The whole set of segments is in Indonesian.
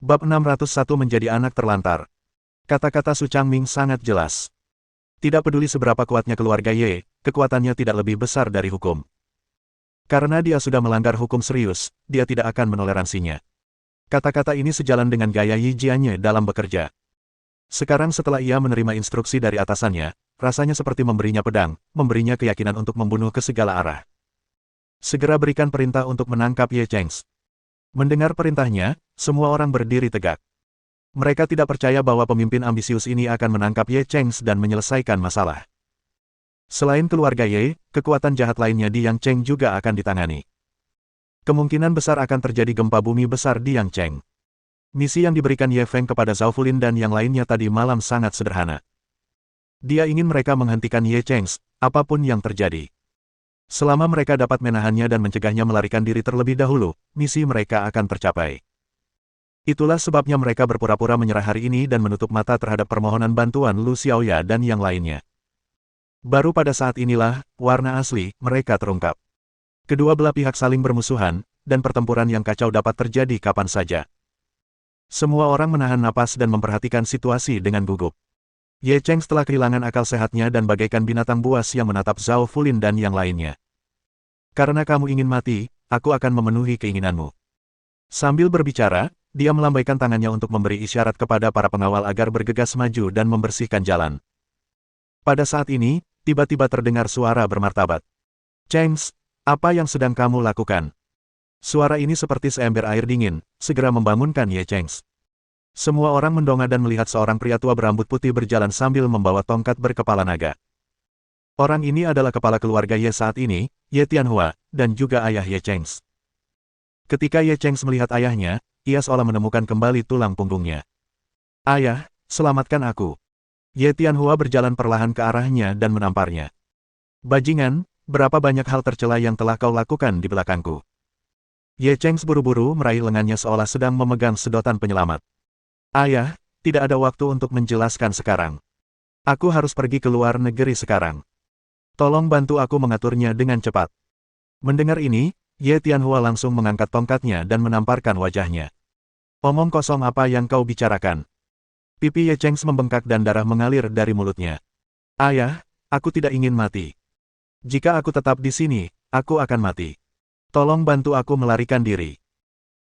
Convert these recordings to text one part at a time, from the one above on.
Bab 601 menjadi anak terlantar. Kata-kata Su Changming sangat jelas. Tidak peduli seberapa kuatnya keluarga Ye, kekuatannya tidak lebih besar dari hukum. Karena dia sudah melanggar hukum serius, dia tidak akan menoleransinya. Kata-kata ini sejalan dengan gaya Yi Jianye dalam bekerja. Sekarang setelah ia menerima instruksi dari atasannya, rasanya seperti memberinya pedang, memberinya keyakinan untuk membunuh ke segala arah. Segera berikan perintah untuk menangkap Ye Cheng's. Mendengar perintahnya, semua orang berdiri tegak. Mereka tidak percaya bahwa pemimpin ambisius ini akan menangkap Ye Cheng's dan menyelesaikan masalah. Selain keluarga Ye, kekuatan jahat lainnya di Yang Cheng juga akan ditangani. Kemungkinan besar akan terjadi gempa bumi besar di Yang Cheng. Misi yang diberikan Ye Feng kepada Zhao Fulin dan yang lainnya tadi malam sangat sederhana. Dia ingin mereka menghentikan Ye Cheng's, apapun yang terjadi. Selama mereka dapat menahannya dan mencegahnya melarikan diri terlebih dahulu, misi mereka akan tercapai. Itulah sebabnya mereka berpura-pura menyerah hari ini dan menutup mata terhadap permohonan bantuan Lu Xiaoya dan yang lainnya. Baru pada saat inilah, warna asli mereka terungkap. Kedua belah pihak saling bermusuhan, dan pertempuran yang kacau dapat terjadi kapan saja. Semua orang menahan napas dan memperhatikan situasi dengan gugup. Ye Cheng setelah kehilangan akal sehatnya dan bagaikan binatang buas yang menatap Zhao Fulin dan yang lainnya. Karena kamu ingin mati, aku akan memenuhi keinginanmu. Sambil berbicara, dia melambaikan tangannya untuk memberi isyarat kepada para pengawal agar bergegas maju dan membersihkan jalan. Pada saat ini, tiba-tiba terdengar suara bermartabat. Cheng's, apa yang sedang kamu lakukan? Suara ini seperti seember air dingin, segera membangunkan Ye Cheng's. Semua orang mendongak dan melihat seorang pria tua berambut putih berjalan sambil membawa tongkat berkepala naga. Orang ini adalah kepala keluarga Ye saat ini, Ye Tianhua, dan juga ayah Ye Cheng's. Ketika Ye Cheng's melihat ayahnya, ia seolah menemukan kembali tulang punggungnya. Ayah, selamatkan aku. Ye Tianhua berjalan perlahan ke arahnya dan menamparnya. Bajingan, berapa banyak hal tercela yang telah kau lakukan di belakangku. Ye Cheng's buru-buru meraih lengannya seolah sedang memegang sedotan penyelamat. Ayah, tidak ada waktu untuk menjelaskan sekarang. Aku harus pergi ke luar negeri sekarang. Tolong bantu aku mengaturnya dengan cepat. Mendengar ini, Ye Tianhua langsung mengangkat tongkatnya dan menamparkan wajahnya. Omong kosong apa yang kau bicarakan? Pipi Ye Cheng's membengkak dan darah mengalir dari mulutnya. Ayah, aku tidak ingin mati. Jika aku tetap di sini, aku akan mati. Tolong bantu aku melarikan diri.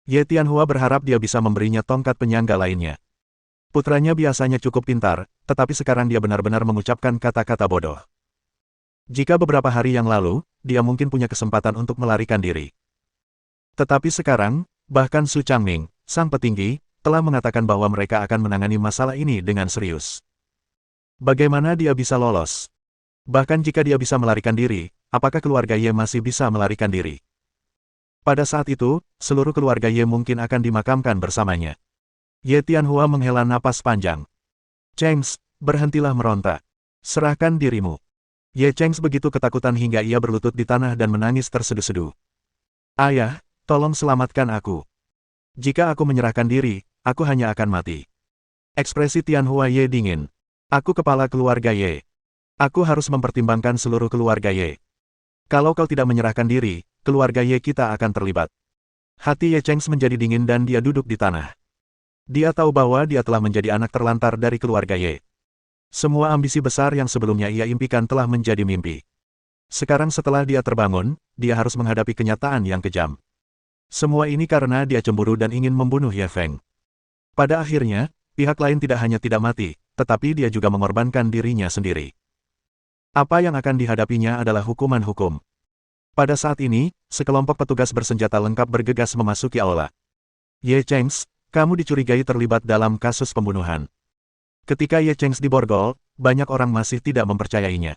Ye Tianhua berharap dia bisa memberinya tongkat penyangga lainnya. Putranya biasanya cukup pintar, tetapi sekarang dia benar-benar mengucapkan kata-kata bodoh. Jika beberapa hari yang lalu, dia mungkin punya kesempatan untuk melarikan diri. Tetapi sekarang, bahkan Su Changming, sang petinggi, telah mengatakan bahwa mereka akan menangani masalah ini dengan serius. Bagaimana dia bisa lolos? Bahkan jika dia bisa melarikan diri, apakah keluarga Ye masih bisa melarikan diri? Pada saat itu, seluruh keluarga Ye mungkin akan dimakamkan bersamanya. Ye Tianhua menghela napas panjang. Cheng's, berhentilah meronta. Serahkan dirimu. Ye Cheng's begitu ketakutan hingga ia berlutut di tanah dan menangis terseduh-seduh. Ayah, tolong selamatkan aku. Jika aku menyerahkan diri, aku hanya akan mati. Ekspresi Tianhua Ye dingin. Aku kepala keluarga Ye. Aku harus mempertimbangkan seluruh keluarga Ye. Kalau kau tidak menyerahkan diri, keluarga Ye kita akan terlibat. Hati Ye Cheng's menjadi dingin dan dia duduk di tanah. Dia tahu bahwa dia telah menjadi anak terlantar dari keluarga Ye. Semua ambisi besar yang sebelumnya ia impikan telah menjadi mimpi. Sekarang setelah dia terbangun, dia harus menghadapi kenyataan yang kejam. Semua ini karena dia cemburu dan ingin membunuh Ye Feng. Pada akhirnya, pihak lain tidak hanya tidak mati, tetapi dia juga mengorbankan dirinya sendiri. Apa yang akan dihadapinya adalah hukuman hukum. Pada saat ini, sekelompok petugas bersenjata lengkap bergegas memasuki aula. Ye Cheng's, kamu dicurigai terlibat dalam kasus pembunuhan. Ketika Ye Cheng's diborgol, banyak orang masih tidak mempercayainya.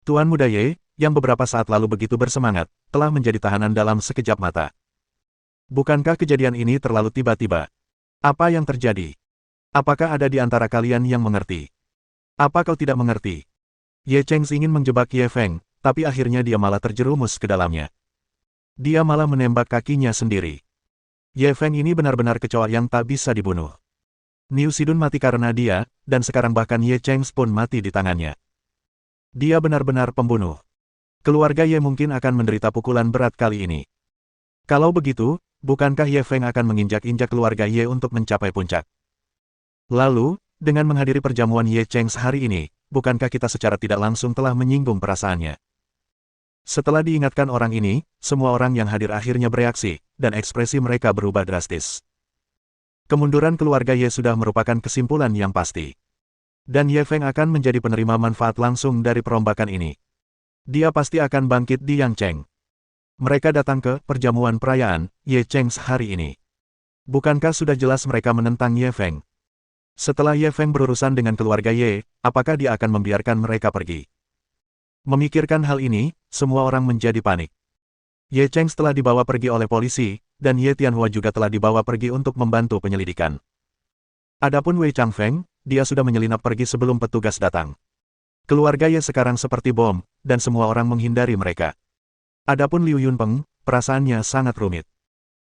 Tuan Muda Ye, yang beberapa saat lalu begitu bersemangat, telah menjadi tahanan dalam sekejap mata. Bukankah kejadian ini terlalu tiba-tiba? Apa yang terjadi? Apakah ada di antara kalian yang mengerti? Apa kau tidak mengerti? Ye Cheng's ingin menjebak Ye Feng, tapi akhirnya dia malah terjerumus ke dalamnya. Dia malah menembak kakinya sendiri. Ye Feng ini benar-benar kecoa yang tak bisa dibunuh. Niu Sidun mati karena dia, dan sekarang bahkan Ye Cheng's pun mati di tangannya. Dia benar-benar pembunuh. Keluarga Ye mungkin akan menderita pukulan berat kali ini. Kalau begitu, bukankah Ye Feng akan menginjak-injak keluarga Ye untuk mencapai puncak? Lalu, dengan menghadiri perjamuan Ye Cheng hari ini, bukankah kita secara tidak langsung telah menyinggung perasaannya? Setelah diingatkan orang ini, semua orang yang hadir akhirnya bereaksi, dan ekspresi mereka berubah drastis. Kemunduran keluarga Ye sudah merupakan kesimpulan yang pasti. Dan Ye Feng akan menjadi penerima manfaat langsung dari perombakan ini. Dia pasti akan bangkit di Yangcheng. Mereka datang ke perjamuan perayaan Ye Cheng hari ini. Bukankah sudah jelas mereka menentang Ye Feng? Setelah Ye Feng berurusan dengan keluarga Ye, apakah dia akan membiarkan mereka pergi? Memikirkan hal ini, semua orang menjadi panik. Ye Cheng telah dibawa pergi oleh polisi, dan Ye Tianhua juga telah dibawa pergi untuk membantu penyelidikan. Adapun Wei Changfeng, dia sudah menyelinap pergi sebelum petugas datang. Keluarga Ye sekarang seperti bom, dan semua orang menghindari mereka. Adapun Liu Yunpeng, perasaannya sangat rumit.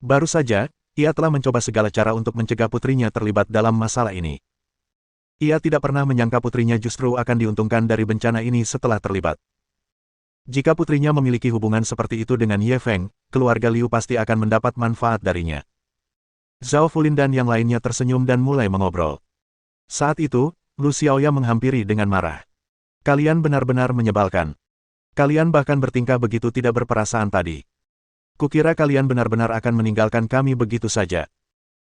Baru saja, ia telah mencoba segala cara untuk mencegah putrinya terlibat dalam masalah ini. Ia tidak pernah menyangka putrinya justru akan diuntungkan dari bencana ini setelah terlibat. Jika putrinya memiliki hubungan seperti itu dengan Ye Feng, keluarga Liu pasti akan mendapat manfaat darinya. Zhao Fulin dan yang lainnya tersenyum dan mulai mengobrol. Saat itu, Lu Xiaoya menghampiri dengan marah. Kalian benar-benar menyebalkan. Kalian bahkan bertingkah begitu tidak berperasaan tadi. Kukira kalian benar-benar akan meninggalkan kami begitu saja.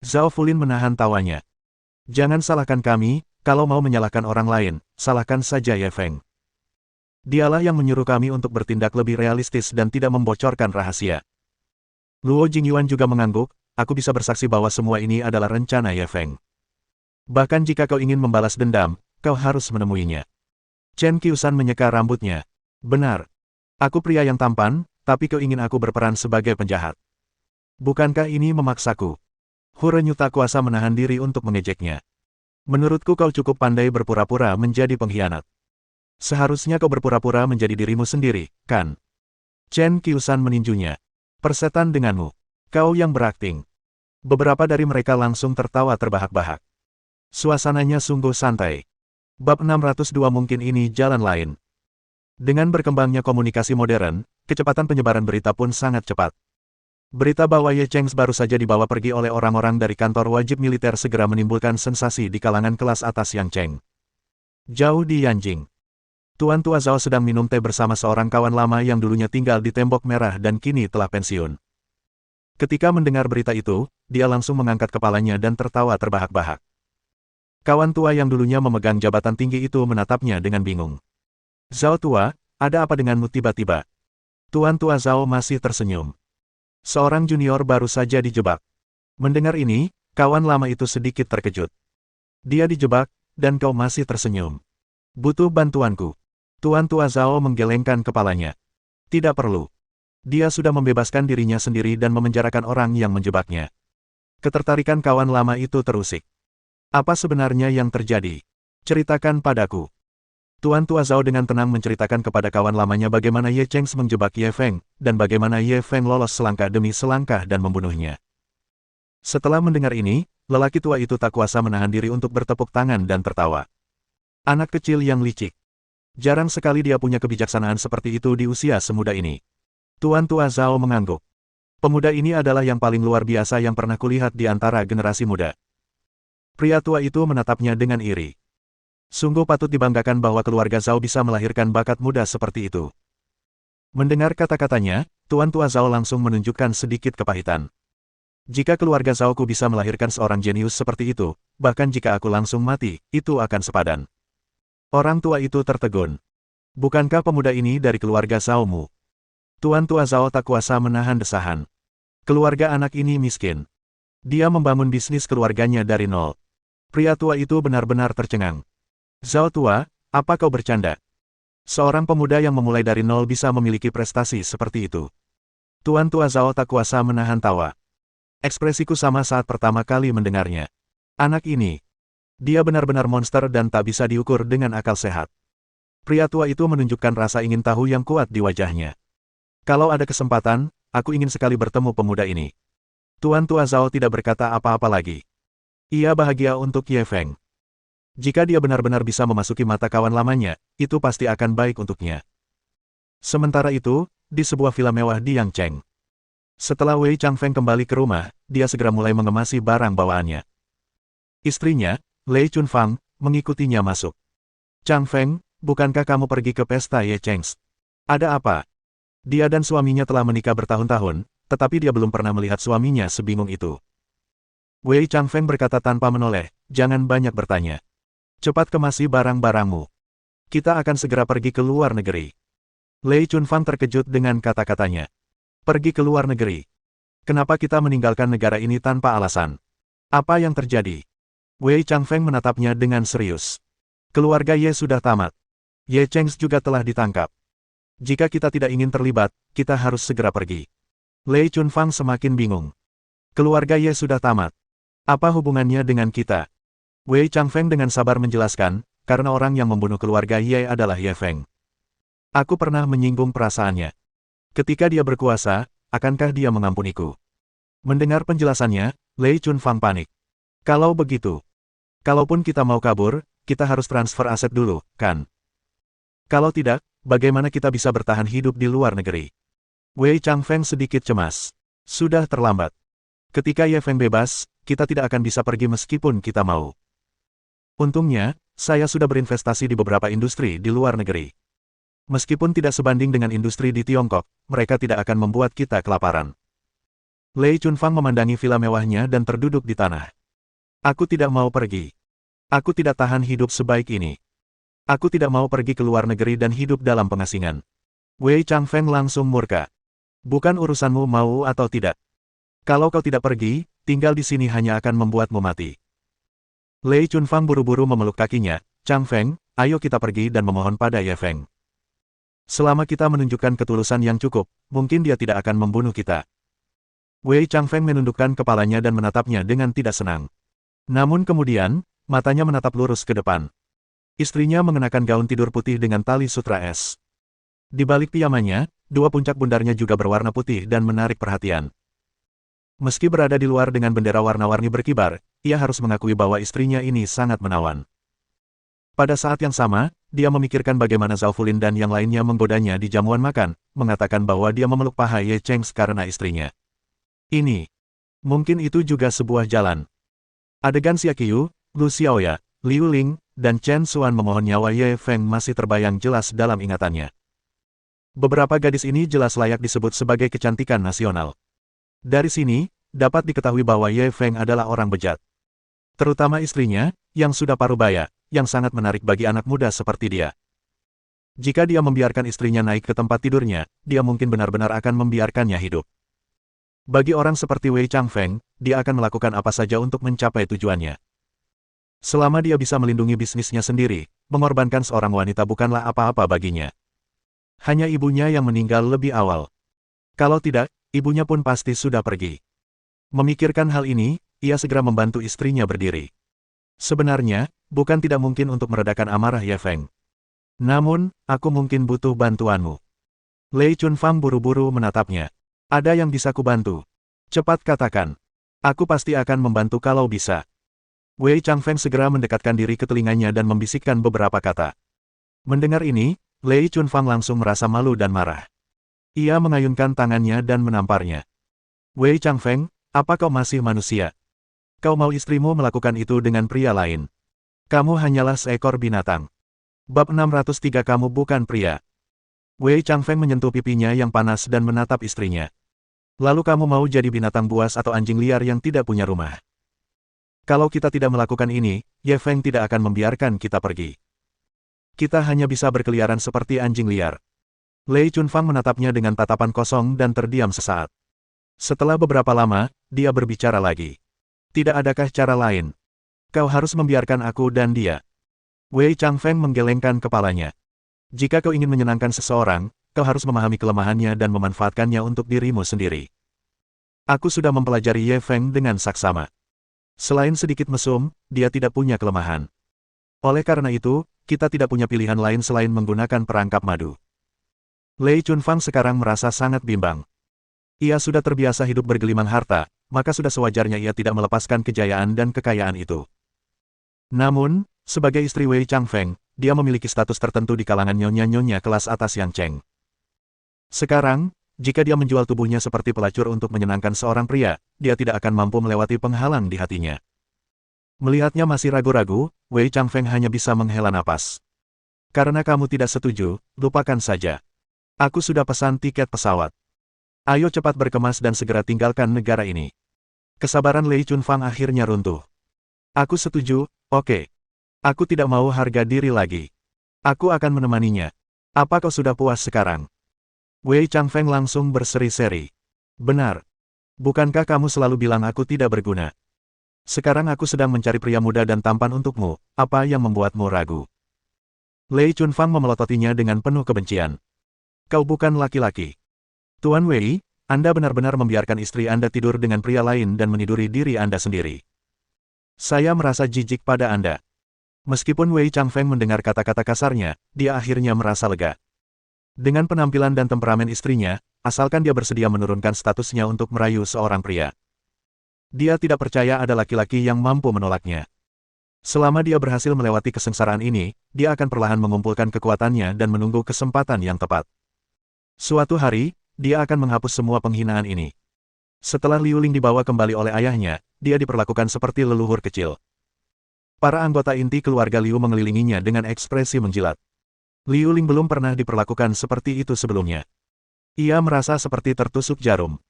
Zhao Fulin menahan tawanya. Jangan salahkan kami, kalau mau menyalahkan orang lain, salahkan saja Ye Feng. Dialah yang menyuruh kami untuk bertindak lebih realistis dan tidak membocorkan rahasia. Luo Jingyuan juga mengangguk, aku bisa bersaksi bahwa semua ini adalah rencana Ye Feng. Bahkan jika kau ingin membalas dendam, kau harus menemuinya. Chen Qiusan menyeka rambutnya. Benar. Aku pria yang tampan, tapi kau ingin aku berperan sebagai penjahat. Bukankah ini memaksaku? Hu Renyu tak kuasa menahan diri untuk mengejeknya. Menurutku kau cukup pandai berpura-pura menjadi pengkhianat. Seharusnya kau berpura-pura menjadi dirimu sendiri, kan? Chen Qiusan meninjunya. Persetan denganmu. Kau yang berakting. Beberapa dari mereka langsung tertawa terbahak-bahak. Suasananya sungguh santai. Bab 602 mungkin ini jalan lain. Dengan berkembangnya komunikasi modern, kecepatan penyebaran berita pun sangat cepat. Berita bahwa Ye Cheng baru saja dibawa pergi oleh orang-orang dari kantor wajib militer segera menimbulkan sensasi di kalangan kelas atas Yangcheng. Jauh di Yanjing, Tuan Tua Zhao sedang minum teh bersama seorang kawan lama yang dulunya tinggal di Tembok Merah dan kini telah pensiun. Ketika mendengar berita itu, dia langsung mengangkat kepalanya dan tertawa terbahak-bahak. Kawan tua yang dulunya memegang jabatan tinggi itu menatapnya dengan bingung. Zhao Tua, ada apa denganmu tiba-tiba? Tuan Tua Zhao masih tersenyum. Seorang junior baru saja dijebak. Mendengar ini, kawan lama itu sedikit terkejut. Dia dijebak, dan kau masih tersenyum. Butuh bantuanku. Tuan Tua Zhao menggelengkan kepalanya. Tidak perlu. Dia sudah membebaskan dirinya sendiri dan memenjarakan orang yang menjebaknya. Ketertarikan kawan lama itu terusik. Apa sebenarnya yang terjadi? Ceritakan padaku. Tuan Tua Zhao dengan tenang menceritakan kepada kawan lamanya bagaimana Ye Cheng menjebak Ye Feng, dan bagaimana Ye Feng lolos selangkah demi selangkah dan membunuhnya. Setelah mendengar ini, lelaki tua itu tak kuasa menahan diri untuk bertepuk tangan dan tertawa. Anak kecil yang licik. Jarang sekali dia punya kebijaksanaan seperti itu di usia semuda ini. Tuan Tua Zhao mengangguk. Pemuda ini adalah yang paling luar biasa yang pernah kulihat di antara generasi muda. Pria tua itu menatapnya dengan iri. Sungguh patut dibanggakan bahwa keluarga Zhao bisa melahirkan bakat muda seperti itu. Mendengar kata-katanya, Tuan Tua Zhao langsung menunjukkan sedikit kepahitan. Jika keluarga Zhaoku bisa melahirkan seorang jenius seperti itu, bahkan jika aku langsung mati, itu akan sepadan. Orang tua itu tertegun. Bukankah pemuda ini dari keluarga Zhaomu? Tuan Tua Zhao tak kuasa menahan desahan. Keluarga anak ini miskin. Dia membangun bisnis keluarganya dari nol. Pria tua itu benar-benar tercengang. Zhao Tua, apa kau bercanda? Seorang pemuda yang memulai dari nol bisa memiliki prestasi seperti itu. Tuan Tua Zhao tak kuasa menahan tawa. Ekspresiku sama saat pertama kali mendengarnya. Anak ini. Dia benar-benar monster dan tak bisa diukur dengan akal sehat. Pria tua itu menunjukkan rasa ingin tahu yang kuat di wajahnya. Kalau ada kesempatan, aku ingin sekali bertemu pemuda ini. Tuan Tua Zhao tidak berkata apa-apa lagi. Ia bahagia untuk Ye Feng. Jika dia benar-benar bisa memasuki mata kawan lamanya, itu pasti akan baik untuknya. Sementara itu, di sebuah villa mewah di Yangcheng. Setelah Wei Changfeng kembali ke rumah, dia segera mulai mengemasi barang bawaannya. Istrinya, Lei Chunfang, mengikutinya masuk. Changfeng, bukankah kamu pergi ke pesta Ye Chengs? Ada apa? Dia dan suaminya telah menikah bertahun-tahun, tetapi dia belum pernah melihat suaminya sebingung itu. Wei Changfeng berkata tanpa menoleh, jangan banyak bertanya. Cepat kemasi barang-barangmu. Kita akan segera pergi ke luar negeri. Lei Chunfang terkejut dengan kata-katanya. Pergi ke luar negeri. Kenapa kita meninggalkan negara ini tanpa alasan? Apa yang terjadi? Wei Changfeng menatapnya dengan serius. Keluarga Ye sudah tamat. Ye Chengs juga telah ditangkap. Jika kita tidak ingin terlibat, kita harus segera pergi. Lei Chunfang semakin bingung. Keluarga Ye sudah tamat. Apa hubungannya dengan kita? Wei Changfeng dengan sabar menjelaskan, karena orang yang membunuh keluarga Ye adalah Ye Feng. Aku pernah menyinggung perasaannya. Ketika dia berkuasa, akankah dia mengampuniku? Mendengar penjelasannya, Lei Chunfang panik. Kalau begitu, kalaupun kita mau kabur, kita harus transfer aset dulu, kan? Kalau tidak, bagaimana kita bisa bertahan hidup di luar negeri? Wei Changfeng sedikit cemas. Sudah terlambat. Ketika Ye Feng bebas, kita tidak akan bisa pergi meskipun kita mau. Untungnya, saya sudah berinvestasi di beberapa industri di luar negeri. Meskipun tidak sebanding dengan industri di Tiongkok, mereka tidak akan membuat kita kelaparan. Lei Chunfang memandangi villa mewahnya dan terduduk di tanah. Aku tidak mau pergi. Aku tidak tahan hidup sebaik ini. Aku tidak mau pergi ke luar negeri dan hidup dalam pengasingan. Wei Changfeng langsung murka. Bukan urusanmu mau atau tidak. Kalau kau tidak pergi, tinggal di sini hanya akan membuatmu mati. Lei Chunfang buru-buru memeluk kakinya. Changfeng, ayo kita pergi dan memohon pada Ye Feng. Selama kita menunjukkan ketulusan yang cukup, mungkin dia tidak akan membunuh kita. Wei Changfeng menundukkan kepalanya dan menatapnya dengan tidak senang. Namun kemudian, matanya menatap lurus ke depan. Istrinya mengenakan gaun tidur putih dengan tali sutra es. Di balik pijamannya, dua puncak bundarnya juga berwarna putih dan menarik perhatian. Meski berada di luar dengan bendera warna-warni berkibar, ia harus mengakui bahwa istrinya ini sangat menawan. Pada saat yang sama, dia memikirkan bagaimana Zhao Fulin dan yang lainnya menggodanya di jamuan makan, mengatakan bahwa dia memeluk paha Ye Chengs karena istrinya. Mungkin itu juga sebuah jalan. Adegan Xia Qiu, Lu Xiaoya, Liu Ling, dan Chen Xuan memohon nyawa Ye Feng masih terbayang jelas dalam ingatannya. Beberapa gadis ini jelas layak disebut sebagai kecantikan nasional. Dari sini, dapat diketahui bahwa Ye Feng adalah orang bejat. Terutama istrinya, yang sudah parubaya, yang sangat menarik bagi anak muda seperti dia. Jika dia membiarkan istrinya naik ke tempat tidurnya, dia mungkin benar-benar akan membiarkannya hidup. Bagi orang seperti Wei Changfeng, dia akan melakukan apa saja untuk mencapai tujuannya. Selama dia bisa melindungi bisnisnya sendiri, mengorbankan seorang wanita bukanlah apa-apa baginya. Hanya ibunya yang meninggal lebih awal. Kalau tidak, ibunya pun pasti sudah pergi. Memikirkan hal ini, ia segera membantu istrinya berdiri. Sebenarnya, bukan tidak mungkin untuk meredakan amarah Ye Feng. Namun, aku mungkin butuh bantuanmu. Lei Chunfang buru-buru menatapnya. Ada yang bisa kubantu? Cepat katakan. Aku pasti akan membantu kalau bisa. Wei Changfeng segera mendekatkan diri ke telinganya dan membisikkan beberapa kata. Mendengar ini, Lei Chunfang langsung merasa malu dan marah. Ia mengayunkan tangannya dan menamparnya. Wei Changfeng, apa kau masih manusia? Kau mau istrimu melakukan itu dengan pria lain? Kamu hanyalah seekor binatang. Bab 603 kamu bukan pria. Wei Changfeng menyentuh pipinya yang panas dan menatap istrinya. Lalu kamu mau jadi binatang buas atau anjing liar yang tidak punya rumah? Kalau kita tidak melakukan ini, Ye Feng tidak akan membiarkan kita pergi. Kita hanya bisa berkeliaran seperti anjing liar. Lei Chunfang menatapnya dengan tatapan kosong dan terdiam sesaat. Setelah beberapa lama, dia berbicara lagi. Tidak adakah cara lain? Kau harus membiarkan aku dan dia. Wei Changfeng menggelengkan kepalanya. Jika kau ingin menyenangkan seseorang, kau harus memahami kelemahannya dan memanfaatkannya untuk dirimu sendiri. Aku sudah mempelajari Ye Feng dengan saksama. Selain sedikit mesum, dia tidak punya kelemahan. Oleh karena itu, kita tidak punya pilihan lain selain menggunakan perangkap madu. Lei Chunfang sekarang merasa sangat bimbang. Ia sudah terbiasa hidup bergelimang harta, maka sudah sewajarnya ia tidak melepaskan kejayaan dan kekayaan itu. Namun, sebagai istri Wei Changfeng, dia memiliki status tertentu di kalangan nyonya-nyonya kelas atas Yang Cheng. Sekarang, Jika dia menjual tubuhnya seperti pelacur untuk menyenangkan seorang pria, dia tidak akan mampu melewati penghalang di hatinya. Melihatnya masih ragu-ragu, Wei Changfeng hanya bisa menghela napas. Karena kamu tidak setuju, lupakan saja. Aku sudah pesan tiket pesawat. Ayo cepat berkemas dan segera tinggalkan negara ini. Kesabaran Lei Chunfang akhirnya runtuh. Aku setuju, oke. Aku tidak mau harga diri lagi. Aku akan menemaninya. Apa kau sudah puas sekarang? Wei Changfeng langsung berseri-seri. Benar. Bukankah kamu selalu bilang aku tidak berguna? Sekarang aku sedang mencari pria muda dan tampan untukmu, apa yang membuatmu ragu? Lei Chunfang memelototinya dengan penuh kebencian. Kau bukan laki-laki. Tuan Wei, Anda benar-benar membiarkan istri Anda tidur dengan pria lain dan meniduri diri Anda sendiri. Saya merasa jijik pada Anda. Meskipun Wei Changfeng mendengar kata-kata kasarnya, dia akhirnya merasa lega. Dengan penampilan dan temperamen istrinya, asalkan dia bersedia menurunkan statusnya untuk merayu seorang pria. Dia tidak percaya ada laki-laki yang mampu menolaknya. Selama dia berhasil melewati kesengsaraan ini, dia akan perlahan mengumpulkan kekuatannya dan menunggu kesempatan yang tepat. Suatu hari, dia akan menghapus semua penghinaan ini. Setelah Liu Ling dibawa kembali oleh ayahnya, dia diperlakukan seperti leluhur kecil. Para anggota inti keluarga Liu mengelilinginya dengan ekspresi menjilat. Liu Ling belum pernah diperlakukan seperti itu sebelumnya. Ia merasa seperti tertusuk jarum.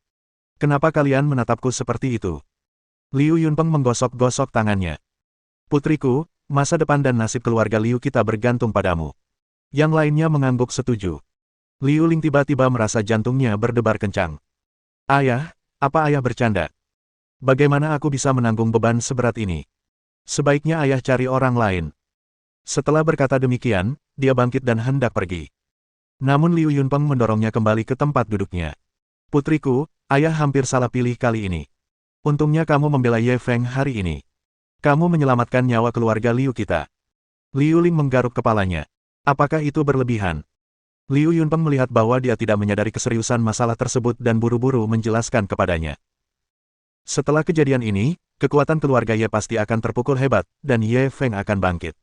Kenapa kalian menatapku seperti itu? Liu Yunpeng menggosok-gosok tangannya. Putriku, masa depan dan nasib keluarga Liu kita bergantung padamu. Yang lainnya mengangguk setuju. Liu Ling tiba-tiba merasa jantungnya berdebar kencang. Ayah, apa ayah bercanda? Bagaimana aku bisa menanggung beban seberat ini? Sebaiknya ayah cari orang lain. Setelah berkata demikian, dia bangkit dan hendak pergi. Namun Liu Yunpeng mendorongnya kembali ke tempat duduknya. Putriku, ayah hampir salah pilih kali ini. Untungnya kamu membela Ye Feng hari ini. Kamu menyelamatkan nyawa keluarga Liu kita. Liu Ling menggaruk kepalanya. Apakah itu berlebihan? Liu Yunpeng melihat bahwa dia tidak menyadari keseriusan masalah tersebut dan buru-buru menjelaskan kepadanya. Setelah kejadian ini, kekuatan keluarga Ye pasti akan terpukul hebat, dan Ye Feng akan bangkit.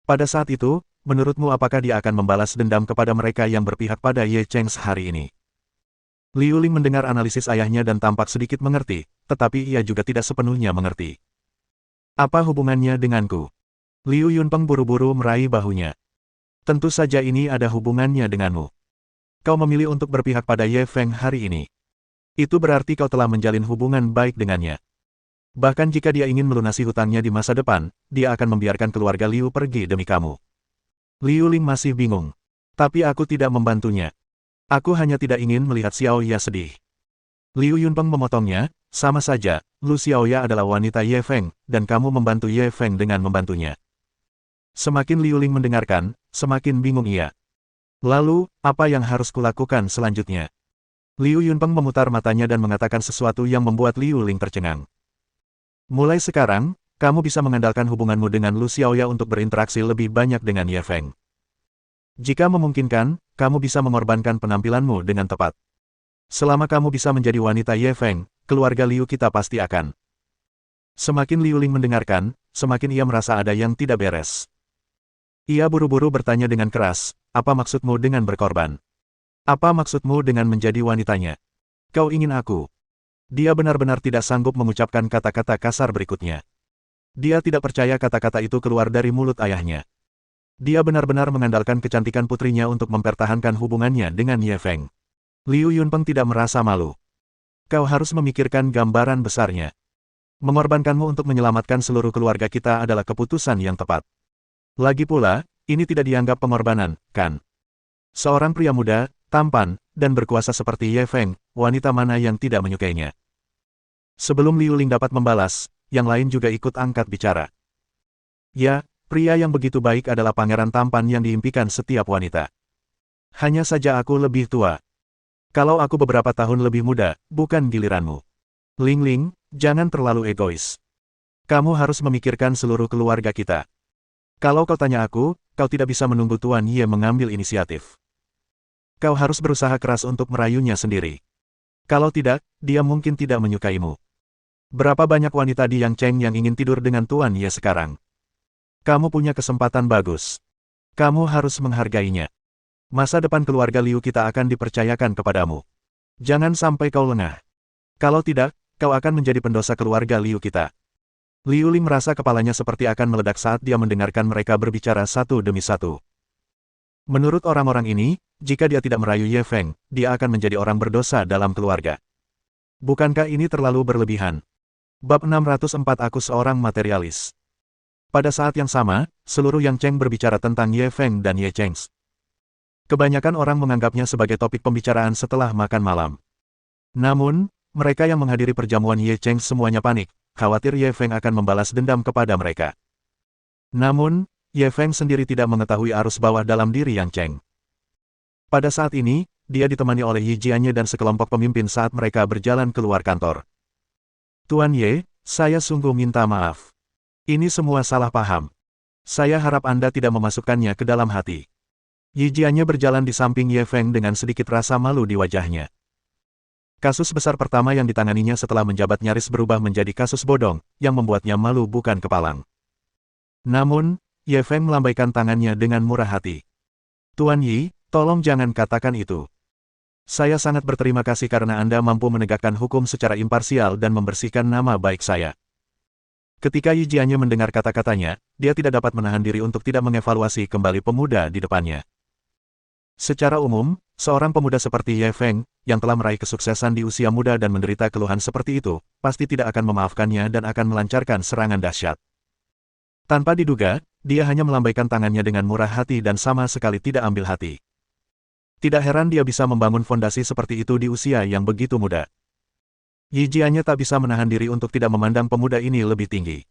Pada saat itu, menurutmu apakah dia akan membalas dendam kepada mereka yang berpihak pada Ye Cheng hari ini? Liu Ling mendengar analisis ayahnya dan tampak sedikit mengerti, tetapi ia juga tidak sepenuhnya mengerti. Apa hubungannya denganku? Liu Yunpeng buru-buru meraih bahunya. Tentu saja ini ada hubungannya denganmu. Kau memilih untuk berpihak pada Ye Feng hari ini. Itu berarti kau telah menjalin hubungan baik dengannya. Bahkan jika dia ingin melunasi hutangnya di masa depan, dia akan membiarkan keluarga Liu pergi demi kamu. Liu Ling masih bingung. Tapi aku tidak membantunya. Aku hanya tidak ingin melihat Xiaoya sedih. Liu Yunpeng memotongnya, sama saja, Lu Xiaoya adalah wanita Ye Feng, dan kamu membantu Ye Feng dengan membantunya. Semakin Liu Ling mendengarkan, semakin bingung ia. Lalu, apa yang harus kulakukan selanjutnya? Liu Yunpeng memutar matanya dan mengatakan sesuatu yang membuat Liu Ling tercengang. Mulai sekarang, kamu bisa mengandalkan hubunganmu dengan Lu Xiaoya untuk berinteraksi lebih banyak dengan Ye Feng. Jika memungkinkan, kamu bisa mengorbankan penampilanmu dengan tepat. Selama kamu bisa menjadi wanita Ye Feng, keluarga Liu kita pasti akan. Semakin Liu Ling mendengarkan, semakin ia merasa ada yang tidak beres. Ia buru-buru bertanya dengan keras, apa maksudmu dengan berkorban? Apa maksudmu dengan menjadi wanitanya? Kau ingin aku? Dia benar-benar tidak sanggup mengucapkan kata-kata kasar berikutnya. Dia tidak percaya kata-kata itu keluar dari mulut ayahnya. Dia benar-benar mengandalkan kecantikan putrinya untuk mempertahankan hubungannya dengan Ye Feng. Liu Yunpeng tidak merasa malu. Kau harus memikirkan gambaran besarnya. Mengorbankanmu untuk menyelamatkan seluruh keluarga kita adalah keputusan yang tepat. Lagi pula, ini tidak dianggap pengorbanan, kan? Seorang pria muda, tampan, dan berkuasa seperti Ye Feng, wanita mana yang tidak menyukainya? Sebelum Liu Ling dapat membalas, yang lain juga ikut angkat bicara. Ya, pria yang begitu baik adalah pangeran tampan yang diimpikan setiap wanita. Hanya saja aku lebih tua. Kalau aku beberapa tahun lebih muda, bukan giliranmu. Ling Ling, jangan terlalu egois. Kamu harus memikirkan seluruh keluarga kita. Kalau kau tanya aku, kau tidak bisa menunggu Tuan Ye mengambil inisiatif. Kau harus berusaha keras untuk merayunya sendiri. Kalau tidak, dia mungkin tidak menyukaimu. Berapa banyak wanita di Yang Cheng yang ingin tidur dengan Tuan Ye sekarang? Kamu punya kesempatan bagus. Kamu harus menghargainya. Masa depan keluarga Liu kita akan dipercayakan kepadamu. Jangan sampai kau lengah. Kalau tidak, kau akan menjadi pendosa keluarga Liu kita. Liu Ling merasa kepalanya seperti akan meledak saat dia mendengarkan mereka berbicara satu demi satu. Menurut orang-orang ini, jika dia tidak merayu Ye Feng, dia akan menjadi orang berdosa dalam keluarga. Bukankah ini terlalu berlebihan? Bab 604 Aku seorang materialis. Pada saat yang sama, seluruh Yang Cheng berbicara tentang Ye Feng dan Ye Chengs. Kebanyakan orang menganggapnya sebagai topik pembicaraan setelah makan malam. Namun, mereka yang menghadiri perjamuan Ye Cheng semuanya panik, khawatir Ye Feng akan membalas dendam kepada mereka. Namun, Ye Feng sendiri tidak mengetahui arus bawah dalam diri Yang Cheng. Pada saat ini, dia ditemani oleh Yi Jianye dan sekelompok pemimpin saat mereka berjalan keluar kantor. Tuan Ye, saya sungguh minta maaf. Ini semua salah paham. Saya harap Anda tidak memasukkannya ke dalam hati. Yi Jianye berjalan di samping Ye Feng dengan sedikit rasa malu di wajahnya. Kasus besar pertama yang ditanganinya setelah menjabat nyaris berubah menjadi kasus bodong, yang membuatnya malu bukan kepalang. Namun, Ye Feng melambaikan tangannya dengan murah hati. Tuan Yi, tolong jangan katakan itu. Saya sangat berterima kasih karena Anda mampu menegakkan hukum secara imparsial dan membersihkan nama baik saya. Ketika Yi Jianye mendengar kata-katanya, dia tidak dapat menahan diri untuk tidak mengevaluasi kembali pemuda di depannya. Secara umum, seorang pemuda seperti Ye Feng, yang telah meraih kesuksesan di usia muda dan menderita keluhan seperti itu, pasti tidak akan memaafkannya dan akan melancarkan serangan dahsyat. Tanpa diduga, dia hanya melambaikan tangannya dengan murah hati dan sama sekali tidak ambil hati. Tidak heran dia bisa membangun fondasi seperti itu di usia yang begitu muda. Yi Jianye tak bisa menahan diri untuk tidak memandang pemuda ini lebih tinggi.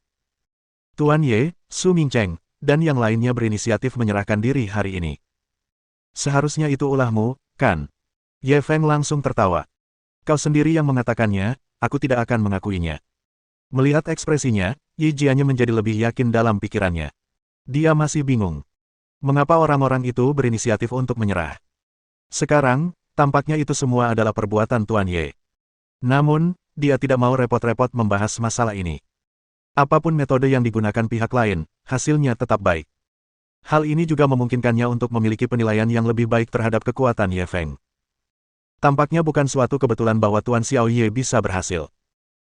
Tuan Ye, Su Mingcheng, dan yang lainnya berinisiatif menyerahkan diri hari ini. Seharusnya itu ulahmu, kan? Ye Feng langsung tertawa. Kau sendiri yang mengatakannya, aku tidak akan mengakuinya. Melihat ekspresinya, Yi Jianye menjadi lebih yakin dalam pikirannya. Dia masih bingung. Mengapa orang-orang itu berinisiatif untuk menyerah? Sekarang, tampaknya itu semua adalah perbuatan Tuan Ye. Namun, dia tidak mau repot-repot membahas masalah ini. Apapun metode yang digunakan pihak lain, hasilnya tetap baik. Hal ini juga memungkinkannya untuk memiliki penilaian yang lebih baik terhadap kekuatan Ye Feng. Tampaknya bukan suatu kebetulan bahwa Tuan Xiao Ye bisa berhasil.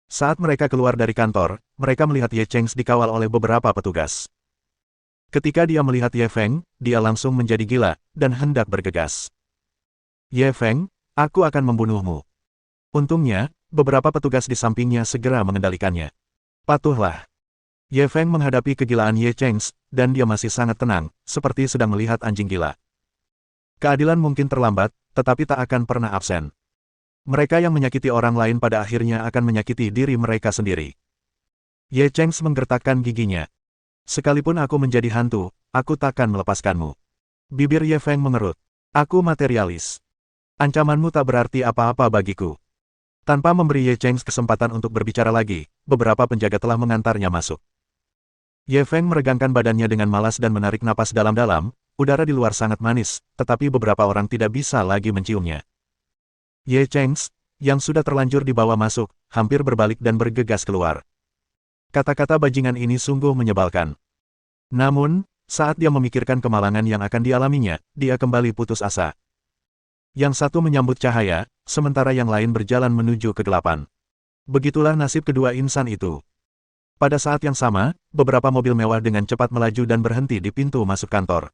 Saat mereka keluar dari kantor, mereka melihat Ye Chengs dikawal oleh beberapa petugas. Ketika dia melihat Ye Feng, dia langsung menjadi gila, dan hendak bergegas. Ye Feng, aku akan membunuhmu. Untungnya, beberapa petugas di sampingnya segera mengendalikannya. Patuhlah. Ye Feng menghadapi kegilaan Ye Chengs, dan dia masih sangat tenang, seperti sedang melihat anjing gila. Keadilan mungkin terlambat, tetapi tak akan pernah absen. Mereka yang menyakiti orang lain pada akhirnya akan menyakiti diri mereka sendiri. Ye Chengs menggertakkan giginya. Sekalipun aku menjadi hantu, aku takkan melepaskanmu. Bibir Ye Feng mengerut. Aku materialis. Ancamanmu tak berarti apa-apa bagiku. Tanpa memberi Ye Chengs kesempatan untuk berbicara lagi, beberapa penjaga telah mengantarnya masuk. Ye Feng meregangkan badannya dengan malas dan menarik napas dalam-dalam, udara di luar sangat manis, tetapi beberapa orang tidak bisa lagi menciumnya. Ye Chengs, yang sudah terlanjur dibawa masuk, hampir berbalik dan bergegas keluar. Kata-kata bajingan ini sungguh menyebalkan. Namun, saat dia memikirkan kemalangan yang akan dialaminya, dia kembali putus asa. Yang satu menyambut cahaya, sementara yang lain berjalan menuju kegelapan. Begitulah nasib kedua insan itu. Pada saat yang sama, beberapa mobil mewah dengan cepat melaju dan berhenti di pintu masuk kantor.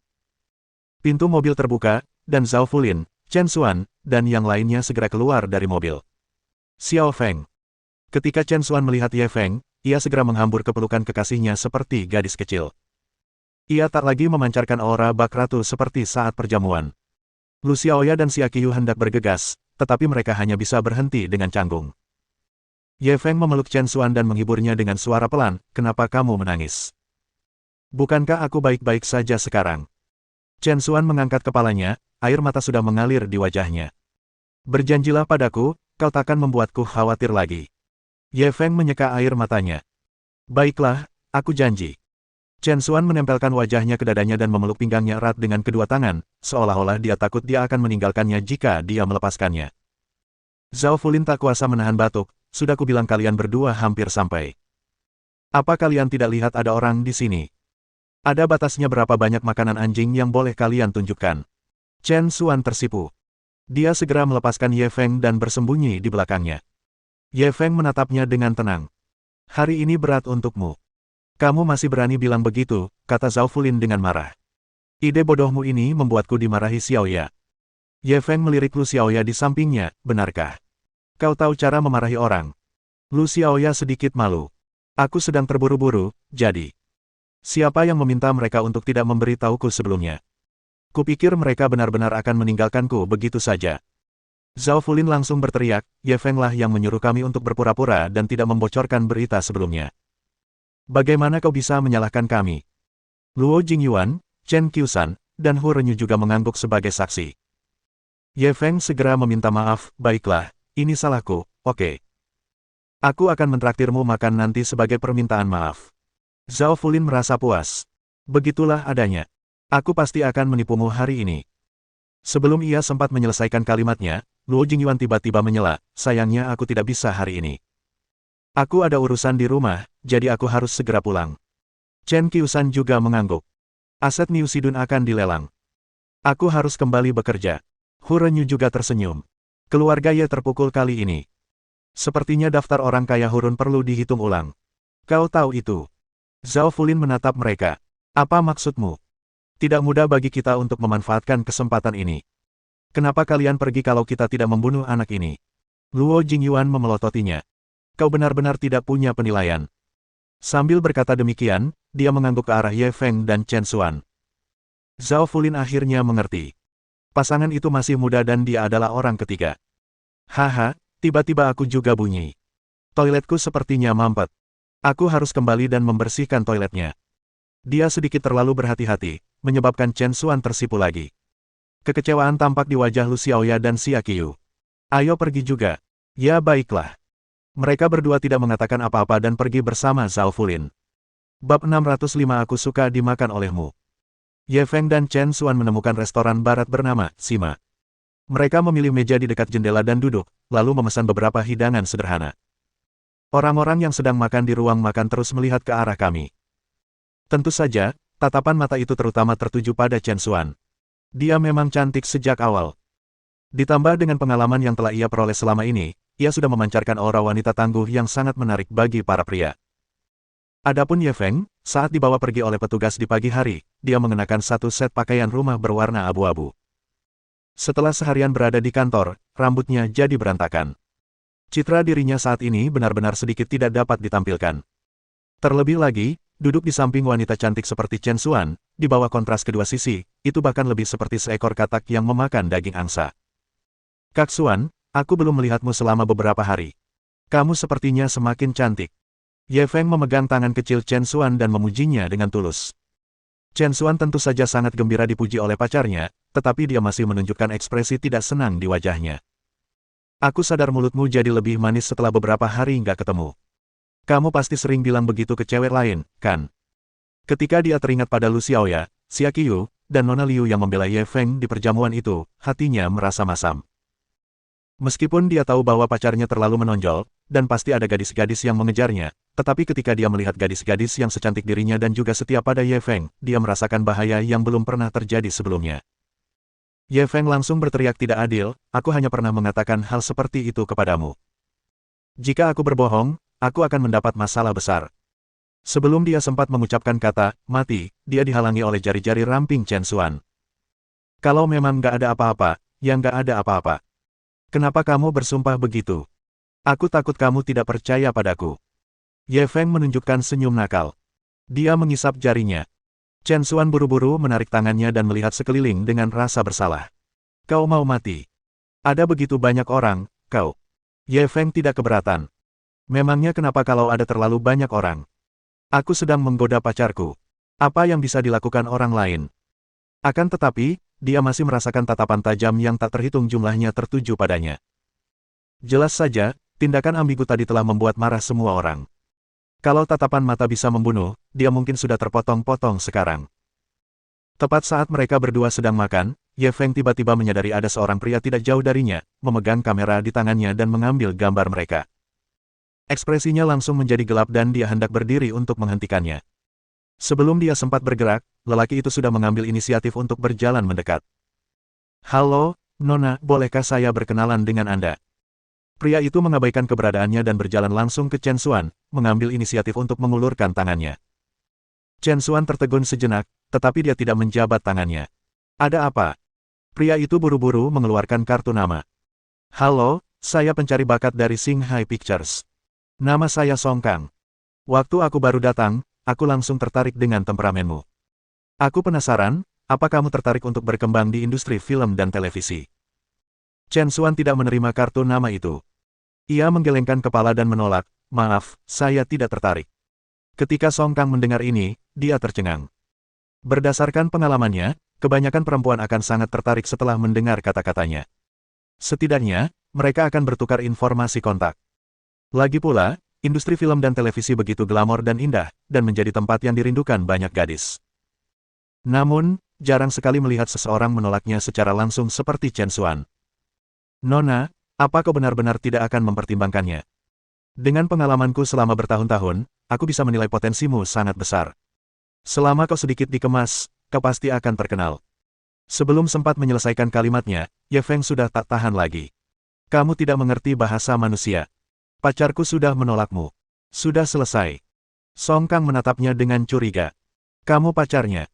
Pintu mobil terbuka, dan Zhao Fulin, Chen Xuan, dan yang lainnya segera keluar dari mobil. Xiao Feng. Ketika Chen Xuan melihat Ye Feng, ia segera menghambur ke pelukan kekasihnya seperti gadis kecil. Ia tak lagi memancarkan aura bak ratu seperti saat perjamuan. Lu Xiaoya dan Xia Qiyu hendak bergegas, tetapi mereka hanya bisa berhenti dengan canggung. Ye Feng memeluk Chen Xuan dan menghiburnya dengan suara pelan, "Kenapa kamu menangis? Bukankah aku baik-baik saja sekarang?" Chen Xuan mengangkat kepalanya, air mata sudah mengalir di wajahnya. "Berjanjilah padaku, kau takkan membuatku khawatir lagi." Ye Feng menyeka air matanya. "Baiklah, aku janji." Chen Xuan menempelkan wajahnya ke dadanya dan memeluk pinggangnya erat dengan kedua tangan, seolah-olah dia takut dia akan meninggalkannya jika dia melepaskannya. Zhao Fulin tak kuasa menahan batuk. Sudah kubilang kalian berdua hampir sampai. Apa kalian tidak lihat ada orang di sini? Ada batasnya berapa banyak makanan anjing yang boleh kalian tunjukkan. Chen Xuan tersipu. Dia segera melepaskan Ye Feng dan bersembunyi di belakangnya. Ye Feng menatapnya dengan tenang. Hari ini berat untukmu. Kamu masih berani bilang begitu, kata Zhao Fulin dengan marah. Ide bodohmu ini membuatku dimarahi Xiaoya. Ye Feng melirik Lu Xiaoya di sampingnya, benarkah? Kau tahu cara memarahi orang? Lu Xiaoya sedikit malu. Aku sedang terburu-buru, jadi. Siapa yang meminta mereka untuk tidak memberitahuku sebelumnya? Kupikir mereka benar-benar akan meninggalkanku begitu saja. Zhao Fulin langsung berteriak, Ye Feng lah yang menyuruh kami untuk berpura-pura dan tidak membocorkan berita sebelumnya. Bagaimana kau bisa menyalahkan kami? Luo Jingyuan, Chen Qiusan, dan Hu Renyu juga mengangguk sebagai saksi. Ye Feng segera meminta maaf, baiklah, ini salahku, oke. Aku akan mentraktirmu makan nanti sebagai permintaan maaf. Zhao Fulin merasa puas. Begitulah adanya. Aku pasti akan menipumu hari ini. Sebelum ia sempat menyelesaikan kalimatnya, Luo Jingyuan tiba-tiba menyela, sayangnya aku tidak bisa hari ini. Aku ada urusan di rumah, jadi aku harus segera pulang. Chen Qiusan juga mengangguk. Aset Niu Sidun akan dilelang. Aku harus kembali bekerja. Hu Renyu juga tersenyum. Keluarga Ye terpukul kali ini. Sepertinya daftar orang kaya Hurun perlu dihitung ulang. Kau tahu itu. Zhao Fulin menatap mereka. Apa maksudmu? Tidak mudah bagi kita untuk memanfaatkan kesempatan ini. Kenapa kalian pergi kalau kita tidak membunuh anak ini? Luo Jingyuan memelototinya. Kau benar-benar tidak punya penilaian. Sambil berkata demikian, dia mengangguk ke arah Ye Feng dan Chen Xuan. Zhao Fulin akhirnya mengerti. Pasangan itu masih muda dan dia adalah orang ketiga. Haha, tiba-tiba aku juga bunyi. Toiletku sepertinya mampet. Aku harus kembali dan membersihkan toiletnya. Dia sedikit terlalu berhati-hati, menyebabkan Chen Xuan tersipu lagi. Kekecewaan tampak di wajah Lu Xiaoya dan Xia Qiu. Ayo pergi juga. Ya baiklah. Mereka berdua tidak mengatakan apa-apa dan pergi bersama Zhao Fulin. Bab 605 Aku suka dimakan olehmu. Ye Feng dan Chen Xuan menemukan restoran barat bernama Sima. Mereka memilih meja di dekat jendela dan duduk, lalu memesan beberapa hidangan sederhana. Orang-orang yang sedang makan di ruang makan terus melihat ke arah kami. Tentu saja, tatapan mata itu terutama tertuju pada Chen Xuan. Dia memang cantik sejak awal. Ditambah dengan pengalaman yang telah ia peroleh selama ini, ia sudah memancarkan aura wanita tangguh yang sangat menarik bagi para pria. Adapun Ye Feng, saat dibawa pergi oleh petugas di pagi hari, dia mengenakan satu set pakaian rumah berwarna abu-abu. Setelah seharian berada di kantor, rambutnya jadi berantakan. Citra dirinya saat ini benar-benar sedikit tidak dapat ditampilkan. Terlebih lagi, duduk di samping wanita cantik seperti Chen Xuan, di bawah kontras kedua sisi, itu bahkan lebih seperti seekor katak yang memakan daging angsa. Kak Xuan, aku belum melihatmu selama beberapa hari. Kamu sepertinya semakin cantik. Ye Feng memegang tangan kecil Chen Xuan dan memujinya dengan tulus. Chen Xuan tentu saja sangat gembira dipuji oleh pacarnya, tetapi dia masih menunjukkan ekspresi tidak senang di wajahnya. Aku sadar mulutmu jadi lebih manis setelah beberapa hari nggak ketemu. Kamu pasti sering bilang begitu ke cewek lain, kan? Ketika dia teringat pada Lu Xiaoya, Xia Qiu, dan Nona Liu yang membela Ye Feng di perjamuan itu, hatinya merasa masam. Meskipun dia tahu bahwa pacarnya terlalu menonjol, dan pasti ada gadis-gadis yang mengejarnya, tetapi ketika dia melihat gadis-gadis yang secantik dirinya dan juga setia pada Ye Feng, dia merasakan bahaya yang belum pernah terjadi sebelumnya. Ye Feng langsung berteriak tidak adil, aku hanya pernah mengatakan hal seperti itu kepadamu. Jika aku berbohong, aku akan mendapat masalah besar. Sebelum dia sempat mengucapkan kata, mati, dia dihalangi oleh jari-jari ramping Chen Xuan. Kalau memang nggak ada apa-apa, ya nggak ada apa-apa. Kenapa kamu bersumpah begitu? Aku takut kamu tidak percaya padaku. Ye Feng menunjukkan senyum nakal. Dia mengisap jarinya. Chen Xuan buru-buru menarik tangannya dan melihat sekeliling dengan rasa bersalah. Kau mau mati? Ada begitu banyak orang, kau. Ye Feng tidak keberatan. Memangnya kenapa kalau ada terlalu banyak orang? Aku sedang menggoda pacarku. Apa yang bisa dilakukan orang lain? Akan tetapi, dia masih merasakan tatapan tajam yang tak terhitung jumlahnya tertuju padanya. Jelas saja, tindakan ambigu tadi telah membuat marah semua orang. Kalau tatapan mata bisa membunuh, dia mungkin sudah terpotong-potong sekarang. Tepat saat mereka berdua sedang makan, Ye Feng tiba-tiba menyadari ada seorang pria tidak jauh darinya, memegang kamera di tangannya dan mengambil gambar mereka. Ekspresinya langsung menjadi gelap dan dia hendak berdiri untuk menghentikannya. Sebelum dia sempat bergerak, lelaki itu sudah mengambil inisiatif untuk berjalan mendekat. Halo, Nona, bolehkah saya berkenalan dengan Anda? Pria itu mengabaikan keberadaannya dan berjalan langsung ke Chen Xuan, mengambil inisiatif untuk mengulurkan tangannya. Chen Xuan tertegun sejenak, tetapi dia tidak menjabat tangannya. Ada apa? Pria itu buru-buru mengeluarkan kartu nama. Halo, saya pencari bakat dari Xinghai Pictures. Nama saya Song Kang. Waktu aku baru datang, aku langsung tertarik dengan temperamenmu. Aku penasaran, apa kamu tertarik untuk berkembang di industri film dan televisi? Chen Xuan tidak menerima kartu nama itu. Ia menggelengkan kepala dan menolak, maaf, saya tidak tertarik. Ketika Song Kang mendengar ini, dia tercengang. Berdasarkan pengalamannya, kebanyakan perempuan akan sangat tertarik setelah mendengar kata-katanya. Setidaknya, mereka akan bertukar informasi kontak. Lagi pula, industri film dan televisi begitu glamor dan indah, dan menjadi tempat yang dirindukan banyak gadis. Namun, jarang sekali melihat seseorang menolaknya secara langsung seperti Chen Xuan. Nona, apa kau benar-benar tidak akan mempertimbangkannya? Dengan pengalamanku selama bertahun-tahun, aku bisa menilai potensimu sangat besar. Selama kau sedikit dikemas, kau pasti akan terkenal. Sebelum sempat menyelesaikan kalimatnya, Ye Feng sudah tak tahan lagi. Kamu tidak mengerti bahasa manusia. Pacarku sudah menolakmu. Sudah selesai. Song Kang menatapnya dengan curiga. Kamu pacarnya.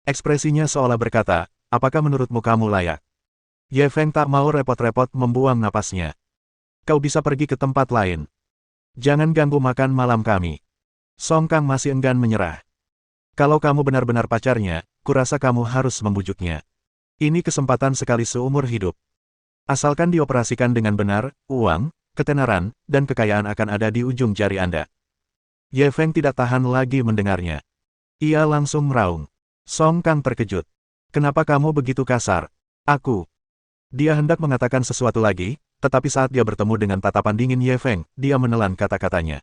Ekspresinya seolah berkata, apakah menurutmu kamu layak? Ye Feng tak mau repot-repot membuang napasnya. Kau bisa pergi ke tempat lain. Jangan ganggu makan malam kami. Song Kang masih enggan menyerah. Kalau kamu benar-benar pacarnya, kurasa kamu harus membujuknya. Ini kesempatan sekali seumur hidup. Asalkan dioperasikan dengan benar, uang, ketenaran, dan kekayaan akan ada di ujung jari Anda. Ye Feng tidak tahan lagi mendengarnya. Ia langsung meraung. Song Kang terkejut. Kenapa kamu begitu kasar? Aku. Dia hendak mengatakan sesuatu lagi, tetapi saat dia bertemu dengan tatapan dingin Ye Feng, dia menelan kata-katanya.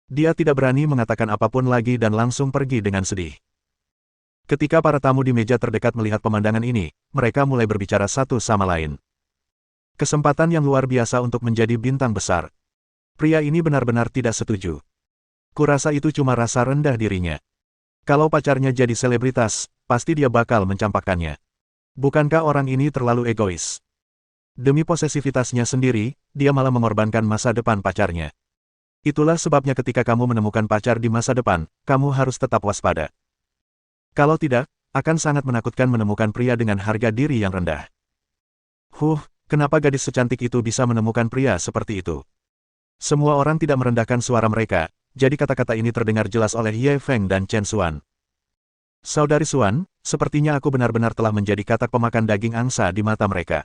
Dia tidak berani mengatakan apapun lagi dan langsung pergi dengan sedih. Ketika para tamu di meja terdekat melihat pemandangan ini, mereka mulai berbicara satu sama lain. Kesempatan yang luar biasa untuk menjadi bintang besar. Pria ini benar-benar tidak setuju. Kurasa itu cuma rasa rendah dirinya. Kalau pacarnya jadi selebritas, pasti dia bakal mencampakkannya. Bukankah orang ini terlalu egois? Demi posesivitasnya sendiri, dia malah mengorbankan masa depan pacarnya. Itulah sebabnya ketika kamu menemukan pacar di masa depan, kamu harus tetap waspada. Kalau tidak, akan sangat menakutkan menemukan pria dengan harga diri yang rendah. Kenapa gadis secantik itu bisa menemukan pria seperti itu? Semua orang tidak merendahkan suara mereka, jadi kata-kata ini terdengar jelas oleh Ye Feng dan Chen Xuan. Saudari Xuan, sepertinya aku benar-benar telah menjadi katak pemakan daging angsa di mata mereka.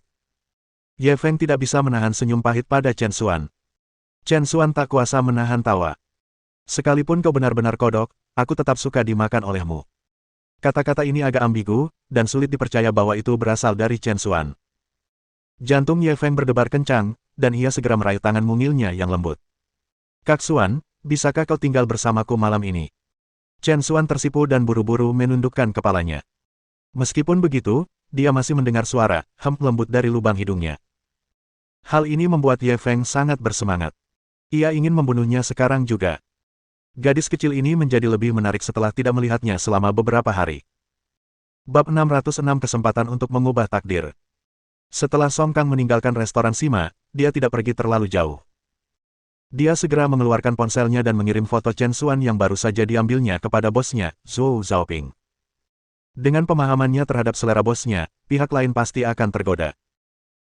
Ye Feng tidak bisa menahan senyum pahit pada Chen Xuan. Chen Xuan tak kuasa menahan tawa. Sekalipun kau benar-benar kodok, aku tetap suka dimakan olehmu. Kata-kata ini agak ambigu, dan sulit dipercaya bahwa itu berasal dari Chen Xuan. Jantung Ye Feng berdebar kencang, dan ia segera meraih tangan mungilnya yang lembut. Kak Xuan, bisakah kau tinggal bersamaku malam ini? Chen Xuan tersipu dan buru-buru menundukkan kepalanya. Meskipun begitu, dia masih mendengar suara lembut dari lubang hidungnya. Hal ini membuat Ye Feng sangat bersemangat. Ia ingin membunuhnya sekarang juga. Gadis kecil ini menjadi lebih menarik setelah tidak melihatnya selama beberapa hari. Bab 606 Kesempatan untuk Mengubah Takdir. Setelah Song Kang meninggalkan restoran Sima, dia tidak pergi terlalu jauh. Dia segera mengeluarkan ponselnya dan mengirim foto Chen Xuan yang baru saja diambilnya kepada bosnya, Zhou Xiaoping. Dengan pemahamannya terhadap selera bosnya, pihak lain pasti akan tergoda.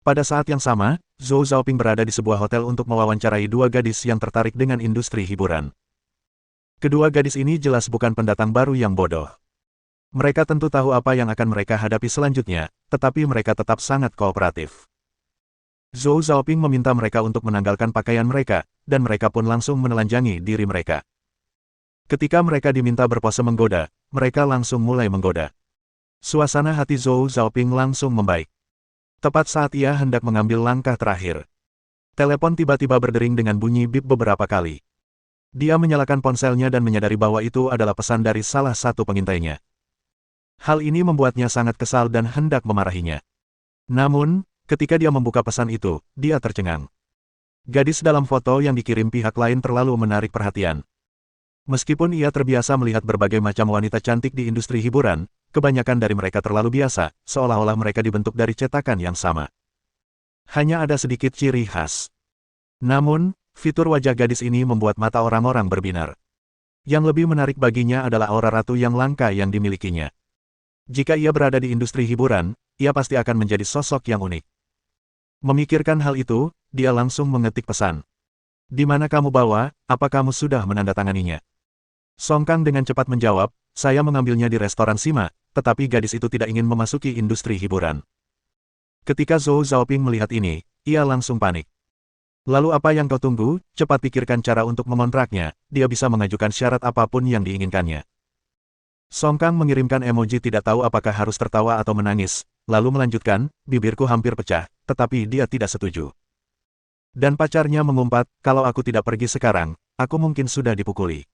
Pada saat yang sama, Zhou Xiaoping berada di sebuah hotel untuk mewawancarai dua gadis yang tertarik dengan industri hiburan. Kedua gadis ini jelas bukan pendatang baru yang bodoh. Mereka tentu tahu apa yang akan mereka hadapi selanjutnya, tetapi mereka tetap sangat kooperatif. Zhou Xiaoping meminta mereka untuk menanggalkan pakaian mereka, dan mereka pun langsung menelanjangi diri mereka. Ketika mereka diminta berpose menggoda, mereka langsung mulai menggoda. Suasana hati Zhou Xiaoping langsung membaik. Tepat saat ia hendak mengambil langkah terakhir, telepon tiba-tiba berdering dengan bunyi bip beberapa kali. Dia menyalakan ponselnya dan menyadari bahwa itu adalah pesan dari salah satu pengintainya. Hal ini membuatnya sangat kesal dan hendak memarahinya. Namun, ketika dia membuka pesan itu, dia tercengang. Gadis dalam foto yang dikirim pihak lain terlalu menarik perhatian. Meskipun ia terbiasa melihat berbagai macam wanita cantik di industri hiburan, kebanyakan dari mereka terlalu biasa, seolah-olah mereka dibentuk dari cetakan yang sama. Hanya ada sedikit ciri khas. Namun, fitur wajah gadis ini membuat mata orang-orang berbinar. Yang lebih menarik baginya adalah aura ratu yang langka yang dimilikinya. Jika ia berada di industri hiburan, ia pasti akan menjadi sosok yang unik. Memikirkan hal itu, dia langsung mengetik pesan. "Di mana kamu bawa, apa kamu sudah menandatanganinya?" Song Kang dengan cepat menjawab, "Saya mengambilnya di restoran Sima," tetapi gadis itu tidak ingin memasuki industri hiburan. Ketika Zhou Xiaoping melihat ini, ia langsung panik. "Lalu apa yang kau tunggu? Cepat pikirkan cara untuk mengontraknya, dia bisa mengajukan syarat apapun yang diinginkannya." Song Kang mengirimkan emoji tidak tahu apakah harus tertawa atau menangis, lalu melanjutkan, "Bibirku hampir pecah, tetapi dia tidak setuju." Dan pacarnya mengumpat, "Kalau aku tidak pergi sekarang, aku mungkin sudah dipukuli."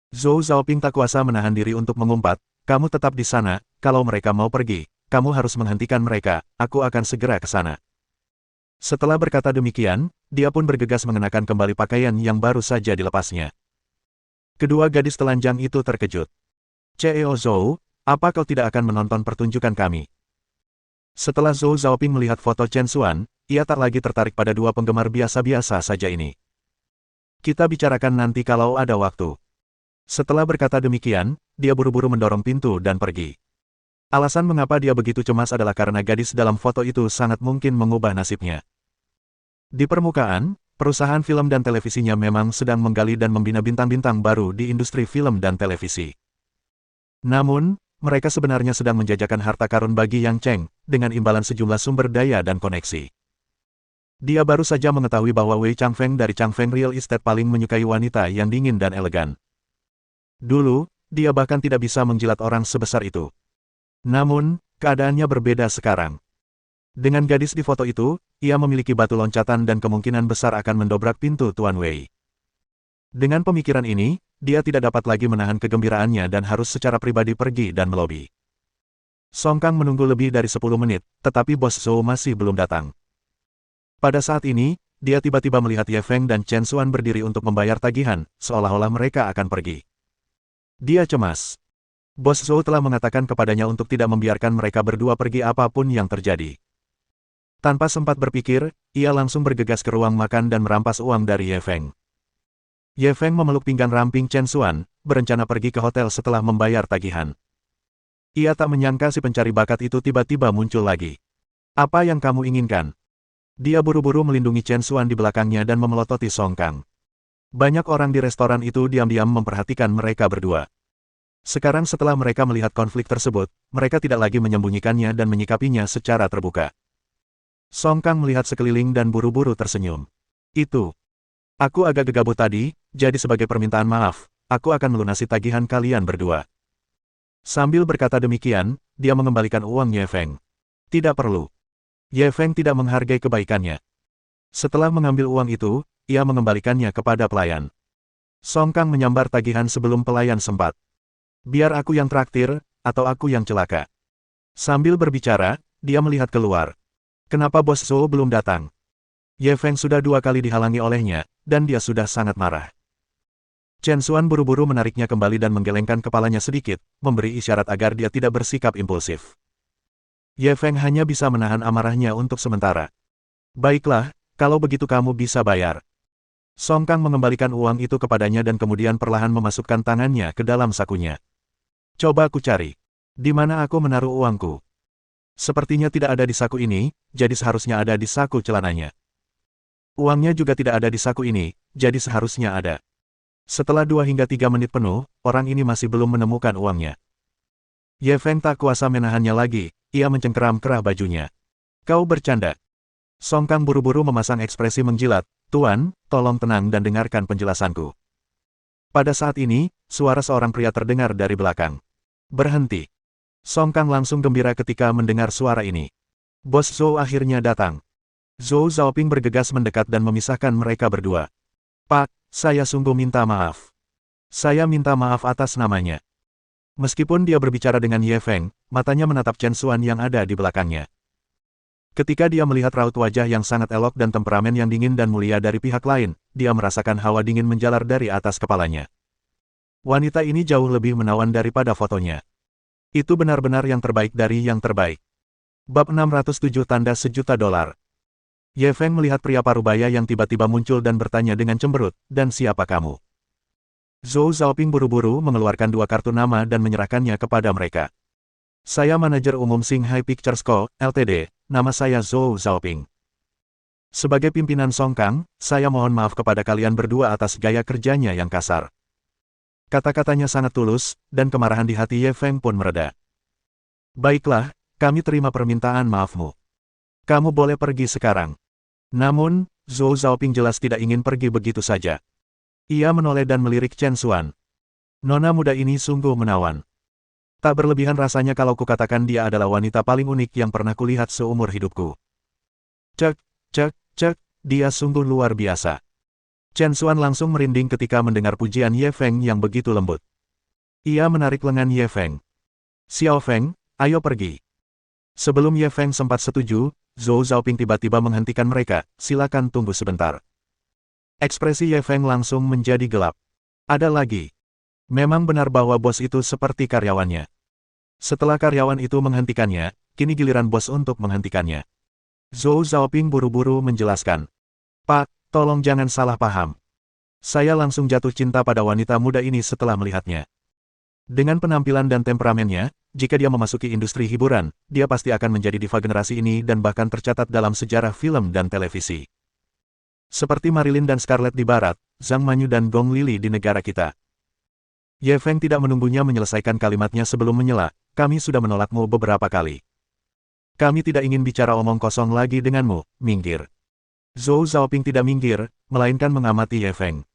Zhou Xiaoping tak kuasa menahan diri untuk mengumpat, "Kamu tetap di sana, kalau mereka mau pergi, kamu harus menghentikan mereka, aku akan segera ke sana." Setelah berkata demikian, dia pun bergegas mengenakan kembali pakaian yang baru saja dilepasnya. Kedua gadis telanjang itu terkejut. "Ceo Zhou, apa kau tidak akan menonton pertunjukan kami?" Setelah Zhou Xiaoping melihat foto Chen Xuan, ia tak lagi tertarik pada dua penggemar biasa-biasa saja ini. "Kita bicarakan nanti kalau ada waktu." Setelah berkata demikian, dia buru-buru mendorong pintu dan pergi. Alasan mengapa dia begitu cemas adalah karena gadis dalam foto itu sangat mungkin mengubah nasibnya. Di permukaan, perusahaan film dan televisinya memang sedang menggali dan membina bintang-bintang baru di industri film dan televisi. Namun, mereka sebenarnya sedang menjajakan harta karun bagi Yang Cheng, dengan imbalan sejumlah sumber daya dan koneksi. Dia baru saja mengetahui bahwa Wei Changfeng dari Changfeng Real Estate paling menyukai wanita yang dingin dan elegan. Dulu, dia bahkan tidak bisa menjilat orang sebesar itu. Namun, keadaannya berbeda sekarang. Dengan gadis di foto itu, ia memiliki batu loncatan dan kemungkinan besar akan mendobrak pintu Tuan Wei. Dengan pemikiran ini, dia tidak dapat lagi menahan kegembiraannya dan harus secara pribadi pergi dan melobi. Song Kang menunggu lebih dari 10 menit, tetapi bos Zhou masih belum datang. Pada saat ini, dia tiba-tiba melihat Ye Feng dan Chen Xuan berdiri untuk membayar tagihan, seolah-olah mereka akan pergi. Dia cemas. Bos Zhou telah mengatakan kepadanya untuk tidak membiarkan mereka berdua pergi apapun yang terjadi. Tanpa sempat berpikir, ia langsung bergegas ke ruang makan dan merampas uang dari Ye Feng. Ye Feng memeluk pinggang ramping Chen Xuan, berencana pergi ke hotel setelah membayar tagihan. Ia tak menyangka si pencari bakat itu tiba-tiba muncul lagi. "Apa yang kamu inginkan?" Dia buru-buru melindungi Chen Xuan di belakangnya dan memelototi Song Kang. Banyak orang di restoran itu diam-diam memperhatikan mereka berdua. Sekarang setelah mereka melihat konflik tersebut, mereka tidak lagi menyembunyikannya dan menyikapinya secara terbuka. Song Kang melihat sekeliling dan buru-buru tersenyum. "Itu. Aku agak gegabah tadi, jadi sebagai permintaan maaf, aku akan melunasi tagihan kalian berdua." Sambil berkata demikian, dia mengembalikan uang Ye Feng. "Tidak perlu." Ye Feng tidak menghargai kebaikannya. Setelah mengambil uang itu, ia mengembalikannya kepada pelayan. Song Kang menyambar tagihan sebelum pelayan sempat. "Biar aku yang traktir, atau aku yang celaka." Sambil berbicara, dia melihat keluar. Kenapa bos Zhou belum datang? Ye Feng sudah 2 kali dihalangi olehnya, dan dia sudah sangat marah. Chen Xuan buru-buru menariknya kembali dan menggelengkan kepalanya sedikit, memberi isyarat agar dia tidak bersikap impulsif. Ye Feng hanya bisa menahan amarahnya untuk sementara. "Baiklah, kalau begitu kamu bisa bayar." Song Kang mengembalikan uang itu kepadanya dan kemudian perlahan memasukkan tangannya ke dalam sakunya. "Coba aku cari. Di mana aku menaruh uangku?" Sepertinya tidak ada di saku ini, jadi seharusnya ada di saku celananya. Uangnya juga tidak ada di saku ini, jadi seharusnya ada. Setelah 2 hingga 3 menit penuh, orang ini masih belum menemukan uangnya. Ye Feng tak kuasa menahannya lagi, ia mencengkeram kerah bajunya. "Kau bercanda." Song Kang buru-buru memasang ekspresi menjilat, "Tuan, tolong tenang dan dengarkan penjelasanku." Pada saat ini, suara seorang pria terdengar dari belakang. "Berhenti." Song Kang langsung gembira ketika mendengar suara ini. Bos Zhou akhirnya datang. Zhou Xiaoping bergegas mendekat dan memisahkan mereka berdua. "Pak, saya sungguh minta maaf. Saya minta maaf atas namanya." Meskipun dia berbicara dengan Ye Feng, matanya menatap Chen Xuan yang ada di belakangnya. Ketika dia melihat raut wajah yang sangat elok dan temperamen yang dingin dan mulia dari pihak lain, dia merasakan hawa dingin menjalar dari atas kepalanya. Wanita ini jauh lebih menawan daripada fotonya. Itu benar-benar yang terbaik dari yang terbaik. Bab 607 tanda $1.000.000. Ye Feng melihat pria parubaya yang tiba-tiba muncul dan bertanya dengan cemberut, "Dan siapa kamu?" Zhou Zhaoping buru-buru mengeluarkan 2 kartu nama dan menyerahkannya kepada mereka. "Saya manajer umum Xinghai Pictures Co., Ltd., nama saya Zhou Zhaoping. Sebagai pimpinan Song Kang, saya mohon maaf kepada kalian berdua atas gaya kerjanya yang kasar." Kata-katanya sangat tulus, dan kemarahan di hati Ye Feng pun mereda. "Baiklah, kami terima permintaan maafmu. Kamu boleh pergi sekarang." Namun, Zhou Zhaoping jelas tidak ingin pergi begitu saja. Ia menoleh dan melirik Chen Xuan. "Nona muda ini sungguh menawan. Tak berlebihan rasanya kalau kukatakan dia adalah wanita paling unik yang pernah kulihat seumur hidupku. Cek, cek, cek, dia sungguh luar biasa." Chen Xuan langsung merinding ketika mendengar pujian Ye Feng yang begitu lembut. Ia menarik lengan Ye Feng. "Xiao Feng, ayo pergi." Sebelum Ye Feng sempat setuju, Zhou Zhaoping tiba-tiba menghentikan mereka, "Silakan tunggu sebentar." Ekspresi Ye Feng langsung menjadi gelap. Ada lagi. Memang benar bahwa bos itu seperti karyawannya. Setelah karyawan itu menghentikannya, kini giliran bos untuk menghentikannya. Zhou Zhaoping buru-buru menjelaskan. "Pak, tolong jangan salah paham. Saya langsung jatuh cinta pada wanita muda ini setelah melihatnya. Dengan penampilan dan temperamennya, jika dia memasuki industri hiburan, dia pasti akan menjadi diva generasi ini dan bahkan tercatat dalam sejarah film dan televisi. Seperti Marilyn dan Scarlett di barat, Zhang Manyu dan Gong Lili di negara kita." Ye Feng tidak menunggunya menyelesaikan kalimatnya sebelum menyela, "Kami sudah menolakmu beberapa kali. Kami tidak ingin bicara omong kosong lagi denganmu, minggir." Zhou Zhaoping tidak minggir, melainkan mengamati Ye Feng.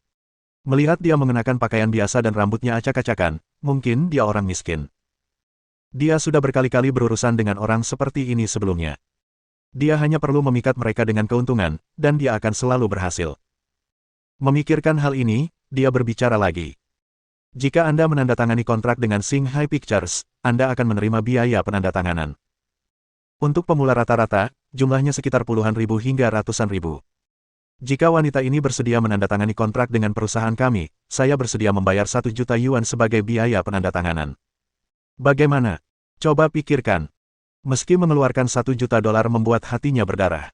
Melihat dia mengenakan pakaian biasa dan rambutnya acak-acakan, mungkin dia orang miskin. Dia sudah berkali-kali berurusan dengan orang seperti ini sebelumnya. Dia hanya perlu memikat mereka dengan keuntungan, dan dia akan selalu berhasil. Memikirkan hal ini, dia berbicara lagi. "Jika Anda menandatangani kontrak dengan Xinghai Pictures, Anda akan menerima biaya penandatanganan. Untuk pemula rata-rata, jumlahnya sekitar puluhan ribu hingga ratusan ribu. Jika wanita ini bersedia menandatangani kontrak dengan perusahaan kami, saya bersedia membayar 1 juta yuan sebagai biaya penandatanganan. Bagaimana? Coba pikirkan." Meski mengeluarkan 1 juta dolar membuat hatinya berdarah.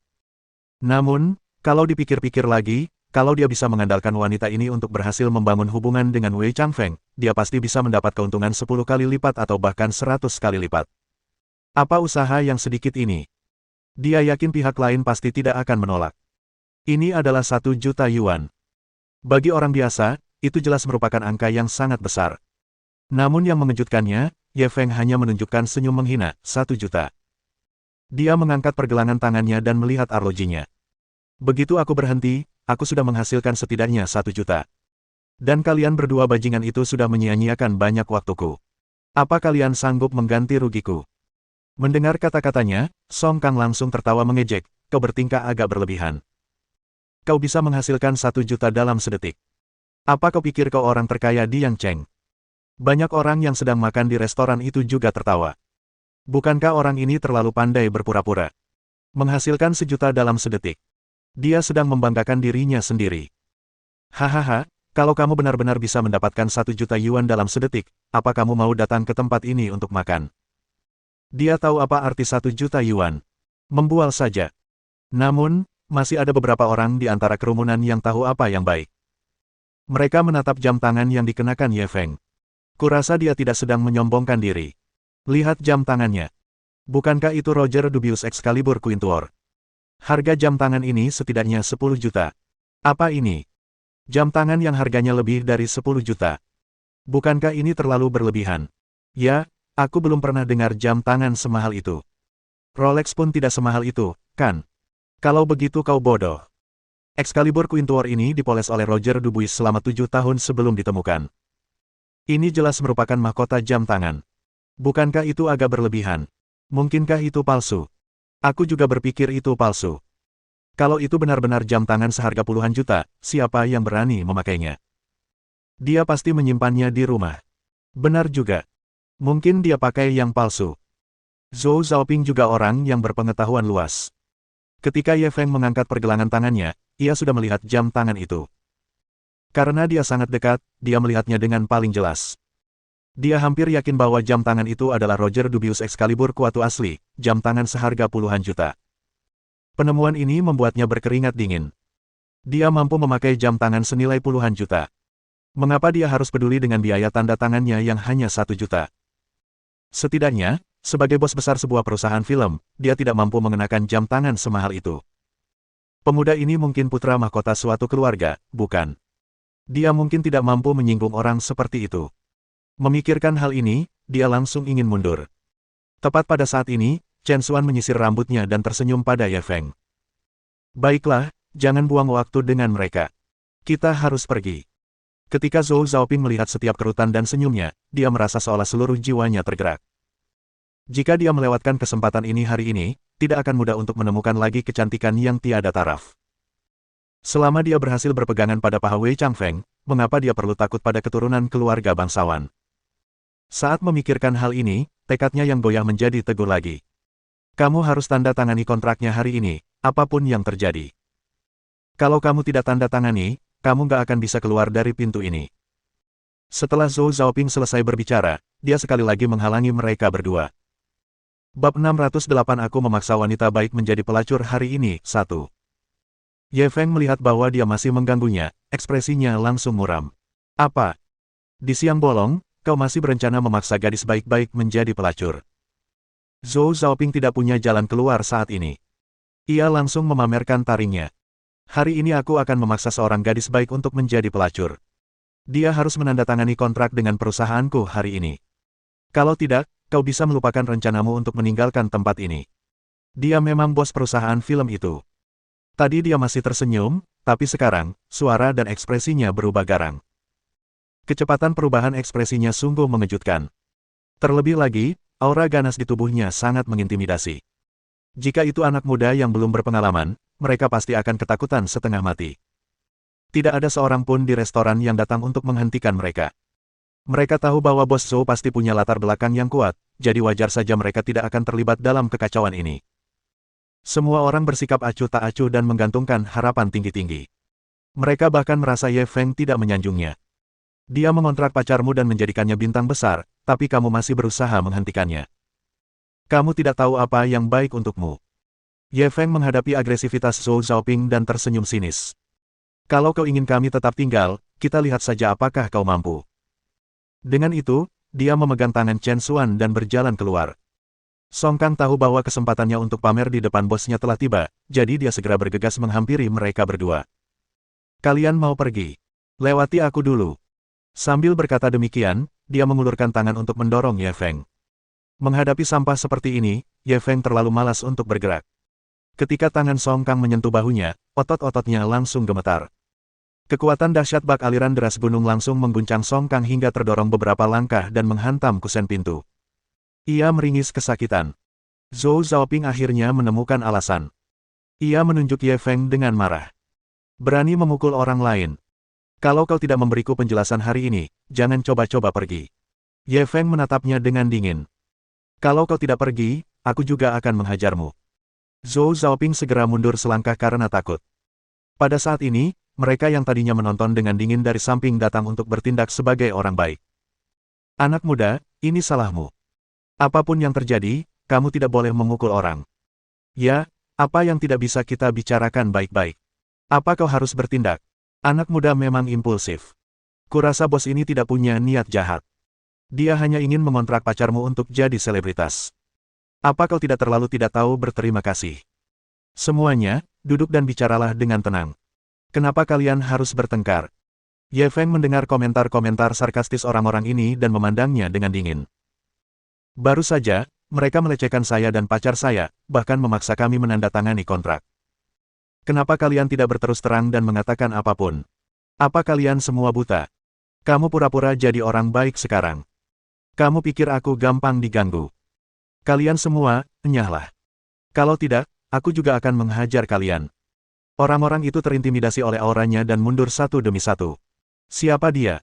Namun, kalau dipikir-pikir lagi, kalau dia bisa mengandalkan wanita ini untuk berhasil membangun hubungan dengan Wei Changfeng, dia pasti bisa mendapat keuntungan 10 kali lipat atau bahkan 100 kali lipat. Apa usaha yang sedikit ini? Dia yakin pihak lain pasti tidak akan menolak. Ini adalah 1 juta yuan. Bagi orang biasa, itu jelas merupakan angka yang sangat besar. Namun yang mengejutkannya, Ye Feng hanya menunjukkan senyum menghina, 1 juta. Dia mengangkat pergelangan tangannya dan melihat arlojinya. "Begitu aku berhenti, aku sudah menghasilkan setidaknya 1 juta. Dan kalian berdua bajingan itu sudah menyia-nyiakan banyak waktuku. Apa kalian sanggup mengganti rugiku?" Mendengar kata-katanya, Song Kang langsung tertawa mengejek, "Kau bertingkah agak berlebihan. Kau bisa menghasilkan 1 juta dalam sedetik. Apa kau pikir kau orang terkaya di Yangcheng?" Banyak orang yang sedang makan di restoran itu juga tertawa. Bukankah orang ini terlalu pandai berpura-pura? Menghasilkan 1 juta dalam sedetik. Dia sedang membanggakan dirinya sendiri. "Hahaha, kalau kamu benar-benar bisa mendapatkan 1 juta yuan dalam sedetik, apa kamu mau datang ke tempat ini untuk makan?" Dia tahu apa arti 1 juta yuan. Membual saja. Namun, masih ada beberapa orang di antara kerumunan yang tahu apa yang baik. Mereka menatap jam tangan yang dikenakan Ye Feng. Kurasa dia tidak sedang menyombongkan diri. Lihat jam tangannya. Bukankah itu Roger Dubius Excalibur Quintuor? Harga jam tangan ini setidaknya 10 juta. Apa ini? Jam tangan yang harganya lebih dari 10 juta. Bukankah ini terlalu berlebihan? Ya, aku belum pernah dengar jam tangan semahal itu. Rolex pun tidak semahal itu, kan? Kalau begitu kau bodoh. Excalibur Quintuor ini dipoles oleh Roger Dubuis selama 7 tahun sebelum ditemukan. Ini jelas merupakan mahkota jam tangan. Bukankah itu agak berlebihan? Mungkinkah itu palsu? Aku juga berpikir itu palsu. Kalau itu benar-benar jam tangan seharga puluhan juta, siapa yang berani memakainya? Dia pasti menyimpannya di rumah. Benar juga. Mungkin dia pakai yang palsu. Zhou Zhaoping juga orang yang berpengetahuan luas. Ketika Ye Feng mengangkat pergelangan tangannya, ia sudah melihat jam tangan itu. Karena dia sangat dekat, dia melihatnya dengan paling jelas. Dia hampir yakin bahwa jam tangan itu adalah Roger Dubius Excalibur Kuatu asli, jam tangan seharga puluhan juta. Penemuan ini membuatnya berkeringat dingin. Dia mampu memakai jam tangan senilai puluhan juta. Mengapa dia harus peduli dengan biaya tanda tangannya yang hanya 1 juta? Setidaknya, sebagai bos besar sebuah perusahaan film, dia tidak mampu mengenakan jam tangan semahal itu. Pemuda ini mungkin putra mahkota suatu keluarga, bukan? Dia mungkin tidak mampu menyinggung orang seperti itu. Memikirkan hal ini, dia langsung ingin mundur. Tepat pada saat ini, Chen Xuan menyisir rambutnya dan tersenyum pada Ye Feng. Baiklah, jangan buang waktu dengan mereka. Kita harus pergi. Ketika Zhou Xiaoping melihat setiap kerutan dan senyumnya, dia merasa seolah seluruh jiwanya tergerak. Jika dia melewatkan kesempatan ini hari ini, tidak akan mudah untuk menemukan lagi kecantikan yang tiada taraf. Selama dia berhasil berpegangan pada paha Wei Changfeng, mengapa dia perlu takut pada keturunan keluarga bangsawan? Saat memikirkan hal ini, tekadnya yang goyah menjadi teguh lagi. Kamu harus tanda tangani kontraknya hari ini, apapun yang terjadi. Kalau kamu tidak tanda tangani, kamu gak akan bisa keluar dari pintu ini. Setelah Zhou Xiaoping selesai berbicara, dia sekali lagi menghalangi mereka berdua. Bab 608 Aku memaksa wanita baik menjadi pelacur hari ini, 1. Ye Feng melihat bahwa dia masih mengganggunya, ekspresinya langsung muram. Apa? Di siang bolong, kau masih berencana memaksa gadis baik-baik menjadi pelacur? Zhou Xiaoping tidak punya jalan keluar saat ini. Ia langsung memamerkan taringnya. Hari ini aku akan memaksa seorang gadis baik untuk menjadi pelacur. Dia harus menandatangani kontrak dengan perusahaanku hari ini. Kalau tidak, kau bisa melupakan rencanamu untuk meninggalkan tempat ini. Dia memang bos perusahaan film itu. Tadi dia masih tersenyum, tapi sekarang, suara dan ekspresinya berubah garang. Kecepatan perubahan ekspresinya sungguh mengejutkan. Terlebih lagi, aura ganas di tubuhnya sangat mengintimidasi. Jika itu anak muda yang belum berpengalaman, mereka pasti akan ketakutan setengah mati. Tidak ada seorang pun di restoran yang datang untuk menghentikan mereka. Mereka tahu bahwa bos Zhou pasti punya latar belakang yang kuat, jadi wajar saja mereka tidak akan terlibat dalam kekacauan ini. Semua orang bersikap acuh tak acuh dan menggantungkan harapan tinggi-tinggi. Mereka bahkan merasa Ye Feng tidak menyanjungnya. Dia mengontrak pacarmu dan menjadikannya bintang besar, tapi kamu masih berusaha menghentikannya. Kamu tidak tahu apa yang baik untukmu. Ye Feng menghadapi agresivitas Zhou Xiaoping dan tersenyum sinis. Kalau kau ingin kami tetap tinggal, kita lihat saja apakah kau mampu. Dengan itu, dia memegang tangan Chen Xuan dan berjalan keluar. Song Kang tahu bahwa kesempatannya untuk pamer di depan bosnya telah tiba, jadi dia segera bergegas menghampiri mereka berdua. Kalian mau pergi? Lewati aku dulu. Sambil berkata demikian, dia mengulurkan tangan untuk mendorong Ye Feng. Menghadapi sampah seperti ini, Ye Feng terlalu malas untuk bergerak. Ketika tangan Song Kang menyentuh bahunya, otot-ototnya langsung gemetar. Kekuatan dahsyat bak aliran deras gunung langsung mengguncang Song Kang hingga terdorong beberapa langkah dan menghantam kusen pintu. Ia meringis kesakitan. Zhou Xiaoping akhirnya menemukan alasan. Ia menunjuk Ye Feng dengan marah. Berani memukul orang lain. Kalau kau tidak memberiku penjelasan hari ini, jangan coba-coba pergi. Ye Feng menatapnya dengan dingin. Kalau kau tidak pergi, aku juga akan menghajarmu. Zhou Xiaoping segera mundur selangkah karena takut. Pada saat ini, mereka yang tadinya menonton dengan dingin dari samping datang untuk bertindak sebagai orang baik. Anak muda, ini salahmu. Apapun yang terjadi, kamu tidak boleh memukul orang. Ya, apa yang tidak bisa kita bicarakan baik-baik? Apa kau harus bertindak? Anak muda memang impulsif. Kurasa bos ini tidak punya niat jahat. Dia hanya ingin mengontrak pacarmu untuk jadi selebritas. Apa kau tidak terlalu tidak tahu berterima kasih? Semuanya, duduk dan bicaralah dengan tenang. Kenapa kalian harus bertengkar? Ye Feng mendengar komentar-komentar sarkastis orang-orang ini dan memandangnya dengan dingin. Baru saja, mereka melecehkan saya dan pacar saya, bahkan memaksa kami menandatangani kontrak. Kenapa kalian tidak berterus terang dan mengatakan apapun? Apa kalian semua buta? Kamu pura-pura jadi orang baik sekarang. Kamu pikir aku gampang diganggu? Kalian semua, enyahlah. Kalau tidak, aku juga akan menghajar kalian. Orang-orang itu terintimidasi oleh auranya dan mundur satu demi satu. Siapa dia?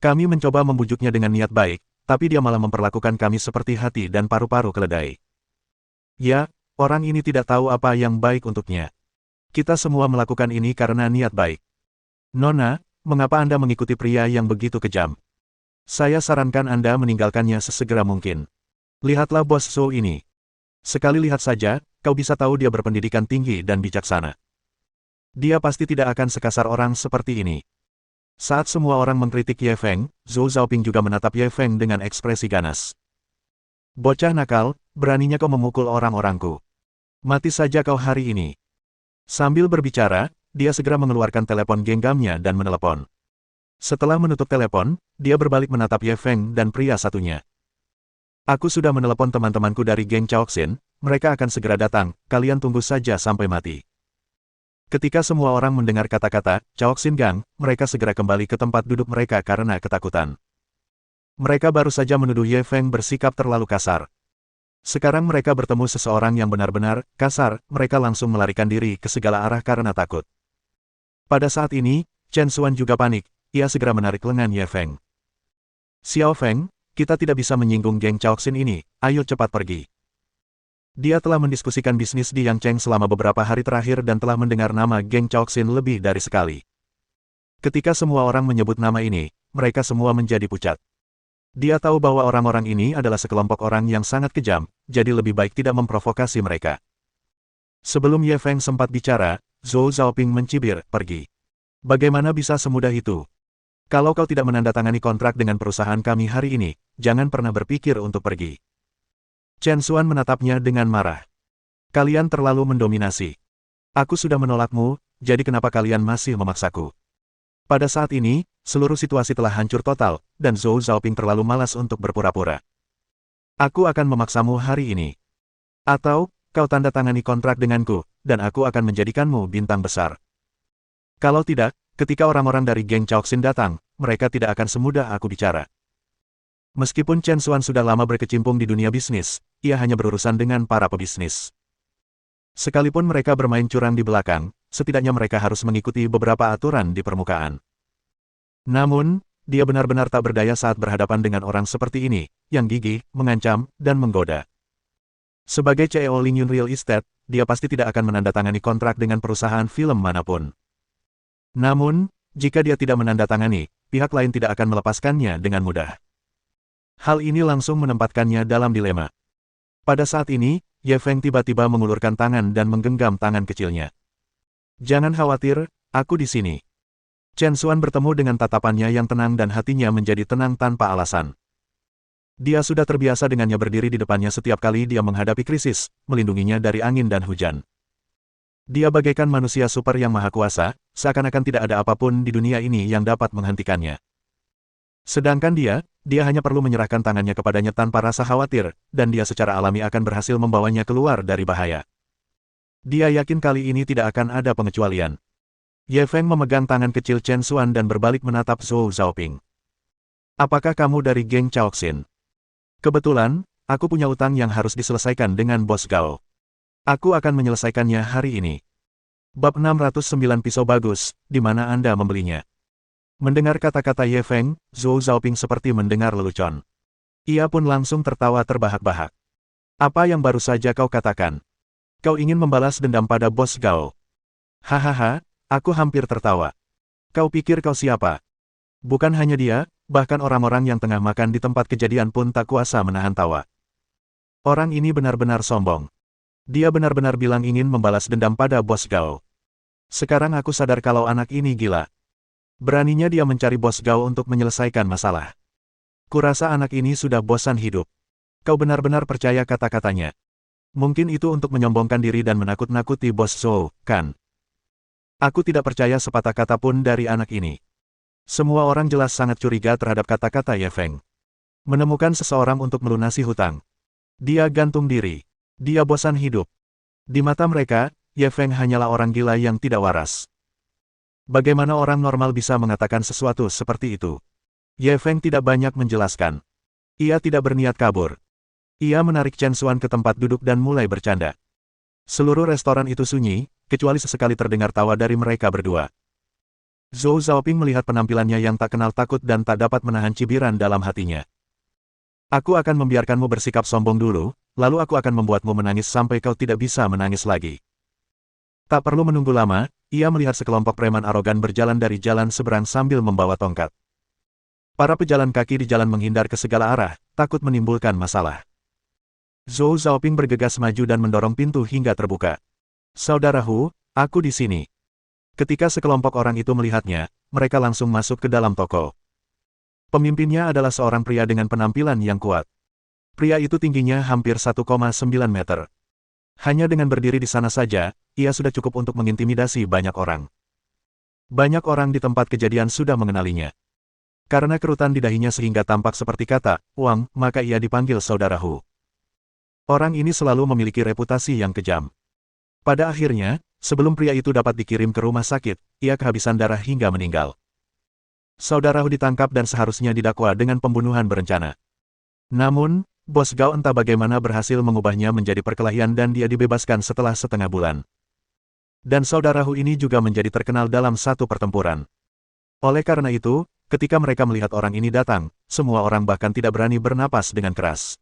Kami mencoba membujuknya dengan niat baik, tapi dia malah memperlakukan kami seperti hati dan paru-paru keledai. Ya, orang ini tidak tahu apa yang baik untuknya. Kita semua melakukan ini karena niat baik. Nona, mengapa Anda mengikuti pria yang begitu kejam? Saya sarankan Anda meninggalkannya sesegera mungkin. Lihatlah bos Zhou ini. Sekali lihat saja, kau bisa tahu dia berpendidikan tinggi dan bijaksana. Dia pasti tidak akan sekasar orang seperti ini. Saat semua orang mengkritik Ye Feng, Zhou Zhaoping juga menatap Ye Feng dengan ekspresi ganas. Bocah nakal, beraninya kau memukul orang-orangku. Mati saja kau hari ini. Sambil berbicara, dia segera mengeluarkan telepon genggamnya dan menelepon. Setelah menutup telepon, dia berbalik menatap Ye Feng dan pria satunya. Aku sudah menelepon teman-temanku dari geng Chaoxin, mereka akan segera datang, kalian tunggu saja sampai mati. Ketika semua orang mendengar kata-kata Chaoxin Gang, mereka segera kembali ke tempat duduk mereka karena ketakutan. Mereka baru saja menuduh Ye Feng bersikap terlalu kasar. Sekarang mereka bertemu seseorang yang benar-benar kasar, mereka langsung melarikan diri ke segala arah karena takut. Pada saat ini, Chen Xuan juga panik, ia segera menarik lengan Ye Feng. Xiao Feng, kita tidak bisa menyinggung geng Chaoxin ini, ayo cepat pergi. Dia telah mendiskusikan bisnis di Yangcheng selama beberapa hari terakhir dan telah mendengar nama geng Chaoxin lebih dari sekali. Ketika semua orang menyebut nama ini, mereka semua menjadi pucat. Dia tahu bahwa orang-orang ini adalah sekelompok orang yang sangat kejam, jadi lebih baik tidak memprovokasi mereka. Sebelum Ye Feng sempat bicara, Zhou Zhaoping mencibir, pergi. Bagaimana bisa semudah itu? Kalau kau tidak menandatangani kontrak dengan perusahaan kami hari ini, jangan pernah berpikir untuk pergi. Chen Xuan menatapnya dengan marah. Kalian terlalu mendominasi. Aku sudah menolakmu, jadi kenapa kalian masih memaksaku? Pada saat ini, seluruh situasi telah hancur total, dan Zhou Zhaoping terlalu malas untuk berpura-pura. Aku akan memaksamu hari ini. Atau, kau tanda tangani kontrak denganku, dan aku akan menjadikanmu bintang besar. Kalau tidak, ketika orang-orang dari geng Chaoxin datang, mereka tidak akan semudah aku bicara. Meskipun Chen Xuan sudah lama berkecimpung di dunia bisnis, ia hanya berurusan dengan para pebisnis. Sekalipun mereka bermain curang di belakang, setidaknya mereka harus mengikuti beberapa aturan di permukaan. Namun, dia benar-benar tak berdaya saat berhadapan dengan orang seperti ini, yang gigih, mengancam, dan menggoda. Sebagai CEO Lingyun Real Estate, dia pasti tidak akan menandatangani kontrak dengan perusahaan film manapun. Namun, jika dia tidak menandatangani, pihak lain tidak akan melepaskannya dengan mudah. Hal ini langsung menempatkannya dalam dilema. Pada saat ini, Ye Feng tiba-tiba mengulurkan tangan dan menggenggam tangan kecilnya. Jangan khawatir, aku di sini. Chen Xuan bertemu dengan tatapannya yang tenang dan hatinya menjadi tenang tanpa alasan. Dia sudah terbiasa dengannya berdiri di depannya setiap kali dia menghadapi krisis, melindunginya dari angin dan hujan. Dia bagaikan manusia super yang maha kuasa, seakan-akan tidak ada apapun di dunia ini yang dapat menghentikannya. Sedangkan dia hanya perlu menyerahkan tangannya kepadanya tanpa rasa khawatir, dan dia secara alami akan berhasil membawanya keluar dari bahaya. Dia yakin kali ini tidak akan ada pengecualian. Ye Feng memegang tangan kecil Chen Xuan dan berbalik menatap Zhou Zhaoping. Apakah kamu dari geng Chaoxin? Kebetulan, aku punya utang yang harus diselesaikan dengan bos Gao. Aku akan menyelesaikannya hari ini. Bab 609 pisau bagus, di mana Anda membelinya? Mendengar kata-kata Ye Feng, Zhou Zhaoping seperti mendengar lelucon. Ia pun langsung tertawa terbahak-bahak. Apa yang baru saja kau katakan? Kau ingin membalas dendam pada bos Gao? Hahaha, aku hampir tertawa. Kau pikir kau siapa? Bukan hanya dia, bahkan orang-orang yang tengah makan di tempat kejadian pun tak kuasa menahan tawa. Orang ini benar-benar sombong. Dia benar-benar bilang ingin membalas dendam pada bos Gao. Sekarang aku sadar kalau anak ini gila. Beraninya dia mencari bos Gao untuk menyelesaikan masalah. Kurasa anak ini sudah bosan hidup. Kau benar-benar percaya kata-katanya. Mungkin itu untuk menyombongkan diri dan menakut-nakuti bos Zhou, kan? Aku tidak percaya sepatah kata pun dari anak ini. Semua orang jelas sangat curiga terhadap kata-kata Ye Feng. Menemukan seseorang untuk melunasi hutang. Dia gantung diri. Dia bosan hidup. Di mata mereka, Ye Feng hanyalah orang gila yang tidak waras. Bagaimana orang normal bisa mengatakan sesuatu seperti itu? Ye Feng tidak banyak menjelaskan. Ia tidak berniat kabur. Ia menarik Chen Xuan ke tempat duduk dan mulai bercanda. Seluruh restoran itu sunyi, kecuali sesekali terdengar tawa dari mereka berdua. Zhou Zhaoping melihat penampilannya yang tak kenal takut dan tak dapat menahan cibiran dalam hatinya. Aku akan membiarkanmu bersikap sombong dulu, lalu aku akan membuatmu menangis sampai kau tidak bisa menangis lagi. Tak perlu menunggu lama, ia melihat sekelompok preman arogan berjalan dari jalan seberang sambil membawa tongkat. Para pejalan kaki di jalan menghindar ke segala arah, takut menimbulkan masalah. Zhou Zhaoping bergegas maju dan mendorong pintu hingga terbuka. Saudara Hu, aku di sini. Ketika sekelompok orang itu melihatnya, mereka langsung masuk ke dalam toko. Pemimpinnya adalah seorang pria dengan penampilan yang kuat. Pria itu tingginya hampir 1,9 meter. Hanya dengan berdiri di sana saja, ia sudah cukup untuk mengintimidasi banyak orang. Banyak orang di tempat kejadian sudah mengenalinya. Karena kerutan di dahinya sehingga tampak seperti kata, Wang, maka ia dipanggil Saudara Hu. Orang ini selalu memiliki reputasi yang kejam. Pada akhirnya, sebelum pria itu dapat dikirim ke rumah sakit, ia kehabisan darah hingga meninggal. Saudara Hu ditangkap dan seharusnya didakwa dengan pembunuhan berencana. Namun, Bos Gao entah bagaimana berhasil mengubahnya menjadi perkelahian dan dia dibebaskan setelah setengah bulan. Dan Saudara Hu ini juga menjadi terkenal dalam satu pertempuran. Oleh karena itu, ketika mereka melihat orang ini datang, semua orang bahkan tidak berani bernapas dengan keras.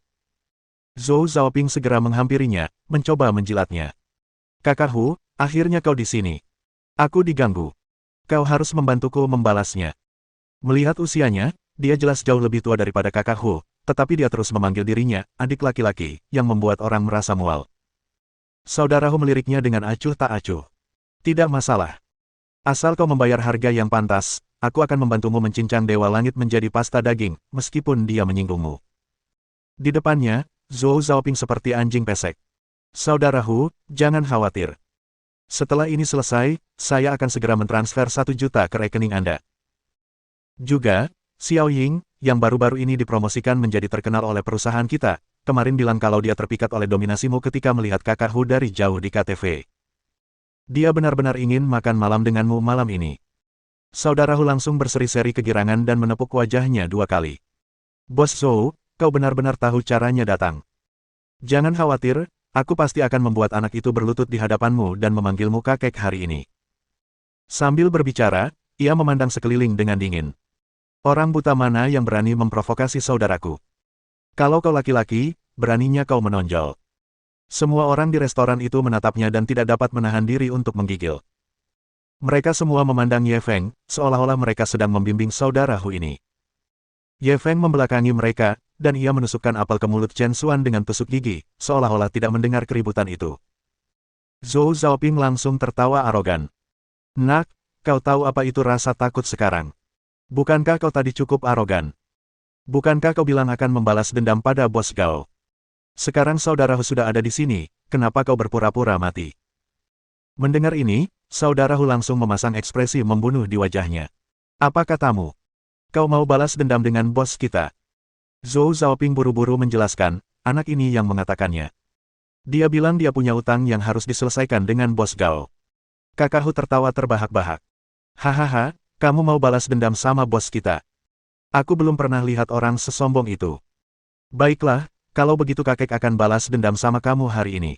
Zhou Zhaoping segera menghampirinya, mencoba menjilatnya. Kakak Hu, akhirnya kau di sini. Aku diganggu. Kau harus membantuku membalasnya. Melihat usianya, dia jelas jauh lebih tua daripada kakak Hu, tetapi dia terus memanggil dirinya, adik laki-laki, yang membuat orang merasa mual. Saudara Hu meliriknya dengan acuh tak acuh. Tidak masalah. Asal kau membayar harga yang pantas, aku akan membantumu mencincang Dewa Langit menjadi pasta daging, meskipun dia menyinggungmu. Di depannya, Zhou Zhaoping seperti anjing pesek. Saudara Hu, jangan khawatir. Setelah ini selesai, saya akan segera mentransfer 1 juta ke rekening Anda. Juga, Xiao Ying, yang baru-baru ini dipromosikan menjadi terkenal oleh perusahaan kita, kemarin bilang kalau dia terpikat oleh dominasimu ketika melihat kakak Hu dari jauh di KTV. Dia benar-benar ingin makan malam denganmu malam ini. Saudara Hu langsung berseri-seri kegirangan dan menepuk wajahnya 2 kali. Bos Zhou, kau benar-benar tahu caranya datang. Jangan khawatir, aku pasti akan membuat anak itu berlutut di hadapanmu dan memanggilmu kakek hari ini. Sambil berbicara, ia memandang sekeliling dengan dingin. Orang buta mana yang berani memprovokasi saudaraku? Kalau kau laki-laki, beraninya kau menonjol. Semua orang di restoran itu menatapnya dan tidak dapat menahan diri untuk menggigil. Mereka semua memandang Ye Feng, seolah-olah mereka sedang membimbing saudara Hu ini. Ye Feng membelakangi mereka, dan ia menusukkan apel ke mulut Chen Xuan dengan tusuk gigi, seolah-olah tidak mendengar keributan itu. Zhou Zhaoping langsung tertawa arogan. Nak, kau tahu apa itu rasa takut sekarang? Bukankah kau tadi cukup arogan? Bukankah kau bilang akan membalas dendam pada Bos Gao? Sekarang saudara Hu sudah ada di sini, kenapa kau berpura-pura mati? Mendengar ini, saudara Hu langsung memasang ekspresi membunuh di wajahnya. Apa katamu? Kau mau balas dendam dengan bos kita? Zhou Zhaoping buru-buru menjelaskan, anak ini yang mengatakannya. Dia bilang dia punya utang yang harus diselesaikan dengan Bos Gao. Kakak Hu tertawa terbahak-bahak. Hahaha, kamu mau balas dendam sama bos kita? Aku belum pernah lihat orang sesombong itu. Baiklah, kalau begitu kakek akan balas dendam sama kamu hari ini.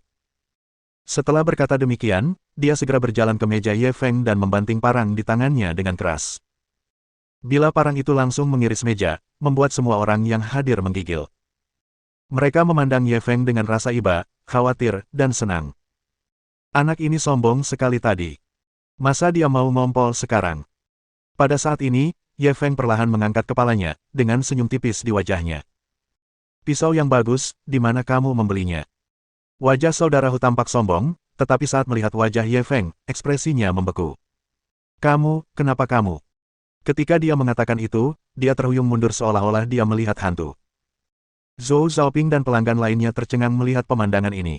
Setelah berkata demikian, dia segera berjalan ke meja Ye Feng dan membanting parang di tangannya dengan keras. Bila parang itu langsung mengiris meja, membuat semua orang yang hadir menggigil. Mereka memandang Ye Feng dengan rasa iba, khawatir, dan senang. Anak ini sombong sekali tadi. Masa dia mau ngompol sekarang? Pada saat ini, Ye Feng perlahan mengangkat kepalanya, dengan senyum tipis di wajahnya. Pisau yang bagus, di mana kamu membelinya? Wajah saudara Hu tampak sombong, tetapi saat melihat wajah Ye Feng, ekspresinya membeku. Kamu, kenapa kamu? Ketika dia mengatakan itu, dia terhuyung mundur seolah-olah dia melihat hantu. Zhou Zhaoping dan pelanggan lainnya tercengang melihat pemandangan ini.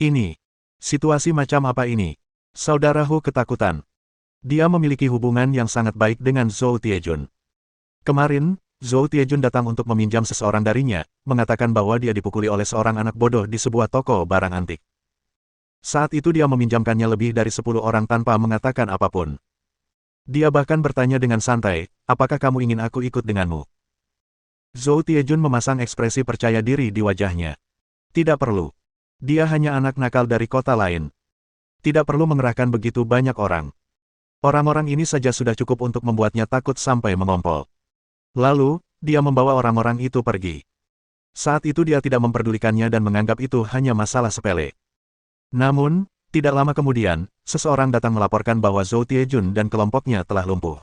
Ini, situasi macam apa ini? Saudara Hu ketakutan. Dia memiliki hubungan yang sangat baik dengan Zhou Tiejun. Kemarin, Zhou Tiejun datang untuk meminjam seseorang darinya, mengatakan bahwa dia dipukuli oleh seorang anak bodoh di sebuah toko barang antik. Saat itu dia meminjamkannya lebih dari 10 orang tanpa mengatakan apapun. Dia bahkan bertanya dengan santai, apakah kamu ingin aku ikut denganmu? Zhou Tiejun memasang ekspresi percaya diri di wajahnya. Tidak perlu. Dia hanya anak nakal dari kota lain. Tidak perlu mengerahkan begitu banyak orang. Orang-orang ini saja sudah cukup untuk membuatnya takut sampai mengompol. Lalu, dia membawa orang-orang itu pergi. Saat itu dia tidak memperdulikannya dan menganggap itu hanya masalah sepele. Namun, tidak lama kemudian, seseorang datang melaporkan bahwa Zhou Tiejun dan kelompoknya telah lumpuh.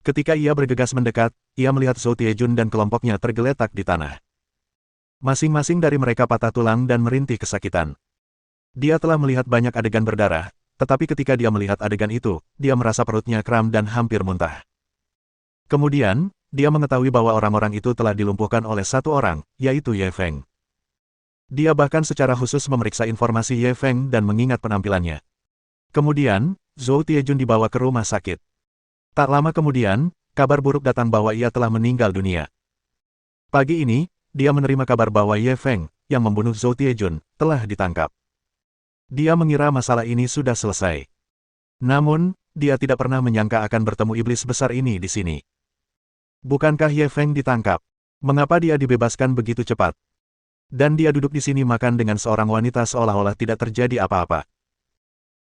Ketika ia bergegas mendekat, ia melihat Zhou Tiejun dan kelompoknya tergeletak di tanah. Masing-masing dari mereka patah tulang dan merintih kesakitan. Dia telah melihat banyak adegan berdarah, tetapi ketika dia melihat adegan itu, dia merasa perutnya kram dan hampir muntah. Kemudian, dia mengetahui bahwa orang-orang itu telah dilumpuhkan oleh satu orang, yaitu Ye Feng. Dia bahkan secara khusus memeriksa informasi Ye Feng dan mengingat penampilannya. Kemudian, Zhou Tiejun dibawa ke rumah sakit. Tak lama kemudian, kabar buruk datang bahwa ia telah meninggal dunia. Pagi ini, dia menerima kabar bahwa Ye Feng, yang membunuh Zhou Tiejun, telah ditangkap. Dia mengira masalah ini sudah selesai. Namun, dia tidak pernah menyangka akan bertemu iblis besar ini di sini. Bukankah Ye Feng ditangkap? Mengapa dia dibebaskan begitu cepat? Dan dia duduk di sini makan dengan seorang wanita seolah-olah tidak terjadi apa-apa.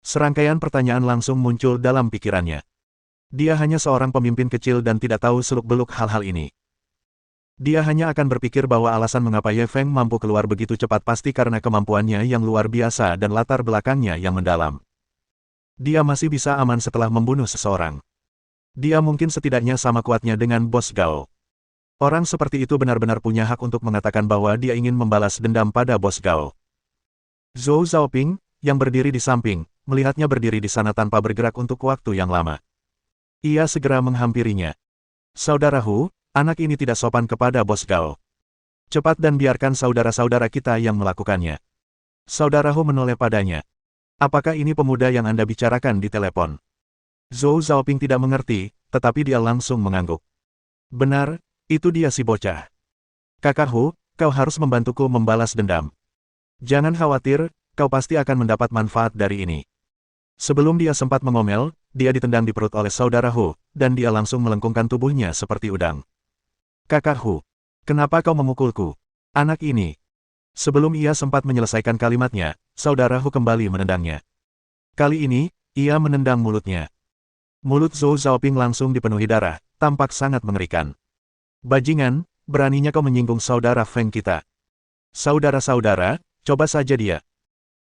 Serangkaian pertanyaan langsung muncul dalam pikirannya. Dia hanya seorang pemimpin kecil dan tidak tahu seluk-beluk hal-hal ini. Dia hanya akan berpikir bahwa alasan mengapa Ye Feng mampu keluar begitu cepat pasti karena kemampuannya yang luar biasa dan latar belakangnya yang mendalam. Dia masih bisa aman setelah membunuh seseorang. Dia mungkin setidaknya sama kuatnya dengan Bos Gao. Orang seperti itu benar-benar punya hak untuk mengatakan bahwa dia ingin membalas dendam pada Bos Gao. Zhou Zhaoping, yang berdiri di samping, melihatnya berdiri di sana tanpa bergerak untuk waktu yang lama. Ia segera menghampirinya. Saudaraku, anak ini tidak sopan kepada Bos Gao. Cepat dan biarkan saudara-saudara kita yang melakukannya. Saudaraku menoleh padanya. Apakah ini pemuda yang Anda bicarakan di telepon? Zhou Zhaoping tidak mengerti, tetapi dia langsung mengangguk. Benar, itu dia si bocah. Kakakku, kau harus membantuku membalas dendam. Jangan khawatir, kau pasti akan mendapat manfaat dari ini. Sebelum dia sempat mengomel, dia ditendang di perut oleh saudara Hu, dan dia langsung melengkungkan tubuhnya seperti udang. Kakakku, kenapa kau memukulku? Anak ini. Sebelum ia sempat menyelesaikan kalimatnya, saudara Hu kembali menendangnya. Kali ini, ia menendang mulutnya. Mulut Zhou Zhaoping langsung dipenuhi darah, tampak sangat mengerikan. Bajingan, beraninya kau menyinggung saudara Feng kita. Saudara-saudara, coba saja dia.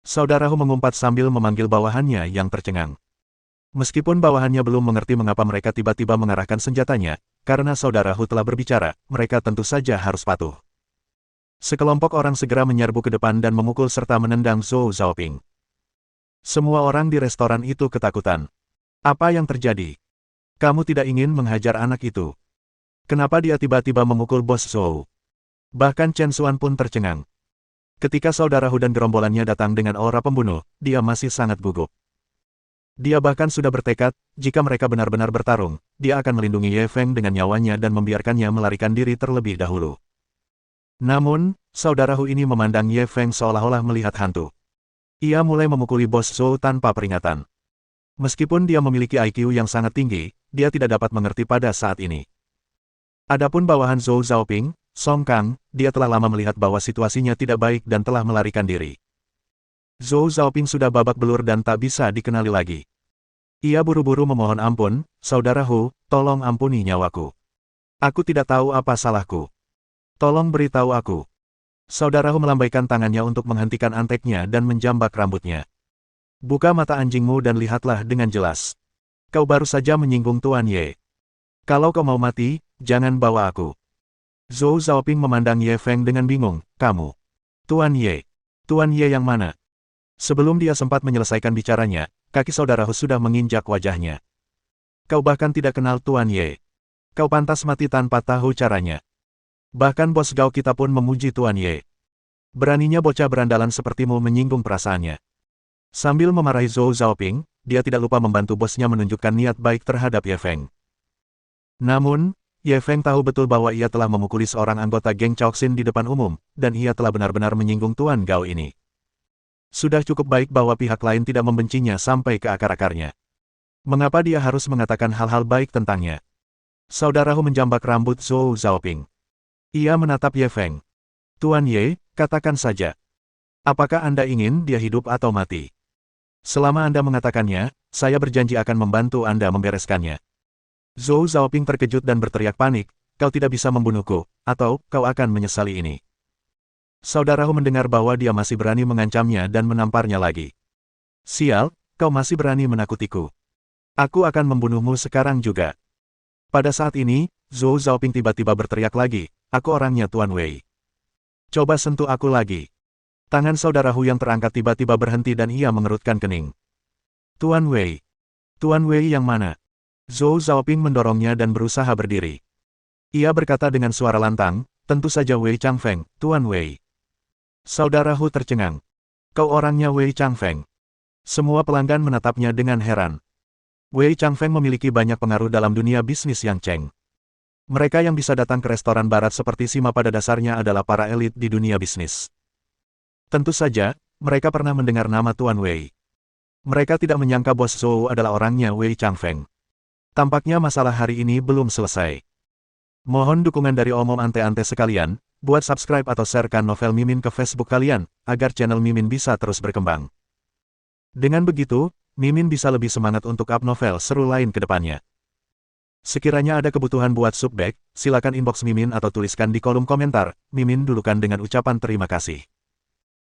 Saudara Hu mengumpat sambil memanggil bawahannya yang tercengang. Meskipun bawahannya belum mengerti mengapa mereka tiba-tiba mengarahkan senjatanya, karena saudara Hu telah berbicara, mereka tentu saja harus patuh. Sekelompok orang segera menyerbu ke depan dan memukul serta menendang Zhou Zhaoping. Semua orang di restoran itu ketakutan. Apa yang terjadi? Kamu tidak ingin menghajar anak itu? Kenapa dia tiba-tiba memukul Bos Zhou? Bahkan Chen Xuan pun tercengang. Ketika saudara Hu dan gerombolannya datang dengan aura pembunuh, dia masih sangat gugup. Dia bahkan sudah bertekad, jika mereka benar-benar bertarung, dia akan melindungi Ye Feng dengan nyawanya dan membiarkannya melarikan diri terlebih dahulu. Namun, saudara Hu ini memandang Ye Feng seolah-olah melihat hantu. Ia mulai memukuli Bos Zhou tanpa peringatan. Meskipun dia memiliki IQ yang sangat tinggi, dia tidak dapat mengerti pada saat ini. Adapun bawahan Zhou Zhaoping, Song Kang, dia telah lama melihat bahwa situasinya tidak baik dan telah melarikan diri. Zhou Zhaoping sudah babak belur dan tak bisa dikenali lagi. Ia buru-buru memohon ampun, saudara Hu, tolong ampuni nyawaku. Aku tidak tahu apa salahku. Tolong beritahu aku. Saudara Hu melambaikan tangannya untuk menghentikan anteknya dan menjambak rambutnya. Buka mata anjingmu dan lihatlah dengan jelas. Kau baru saja menyinggung Tuan Ye. Kalau kau mau mati, jangan bawa aku. Zhou Zhaoping memandang Ye Feng dengan bingung, kamu. Tuan Ye. Tuan Ye yang mana? Sebelum dia sempat menyelesaikan bicaranya, kaki saudara Hu sudah menginjak wajahnya. Kau bahkan tidak kenal Tuan Ye. Kau pantas mati tanpa tahu caranya. Bahkan Bos Gao kita pun memuji Tuan Ye. Beraninya bocah berandalan sepertimu menyinggung perasaannya. Sambil memarahi Zhou Zhaoping, dia tidak lupa membantu bosnya menunjukkan niat baik terhadap Ye Feng. Namun, Ye Feng tahu betul bahwa ia telah memukuli seorang anggota geng Chaoxin di depan umum, dan ia telah benar-benar menyinggung Tuan Gao ini. Sudah cukup baik bahwa pihak lain tidak membencinya sampai ke akar-akarnya. Mengapa dia harus mengatakan hal-hal baik tentangnya? Saudara Hu menjambak rambut Zhou Zhaoping. Ia menatap Ye Feng. Tuan Ye, katakan saja. Apakah Anda ingin dia hidup atau mati? Selama Anda mengatakannya, saya berjanji akan membantu Anda membereskannya. Zhou Zhaoping terkejut dan berteriak panik, kau tidak bisa membunuhku, atau kau akan menyesali ini. Saudara Hu mendengar bahwa dia masih berani mengancamnya dan menamparnya lagi. Sial, kau masih berani menakutiku. Aku akan membunuhmu sekarang juga. Pada saat ini, Zhou Zhaoping tiba-tiba berteriak lagi, aku orangnya Tuan Wei. Coba sentuh aku lagi. Tangan saudara Hu yang terangkat tiba-tiba berhenti dan ia mengerutkan kening. Tuan Wei. Tuan Wei yang mana? Zhou Zhaoping mendorongnya dan berusaha berdiri. Ia berkata dengan suara lantang, tentu saja Wei Changfeng, Tuan Wei. Saudara Hu tercengang. Kau orangnya Wei Changfeng. Semua pelanggan menatapnya dengan heran. Wei Changfeng memiliki banyak pengaruh dalam dunia bisnis Yang Cheng. Mereka yang bisa datang ke restoran barat seperti Sima pada dasarnya adalah para elit di dunia bisnis. Tentu saja, mereka pernah mendengar nama Tuan Wei. Mereka tidak menyangka bos Zhou adalah orangnya Wei Changfeng. Tampaknya masalah hari ini belum selesai. Mohon dukungan dari omom ante-ante sekalian, buat subscribe atau sharekan novel Mimin ke Facebook kalian, agar channel Mimin bisa terus berkembang. Dengan begitu, Mimin bisa lebih semangat untuk up novel seru lain ke depannya. Sekiranya ada kebutuhan buat subback, silakan inbox Mimin atau tuliskan di kolom komentar, Mimin dulukan dengan ucapan terima kasih.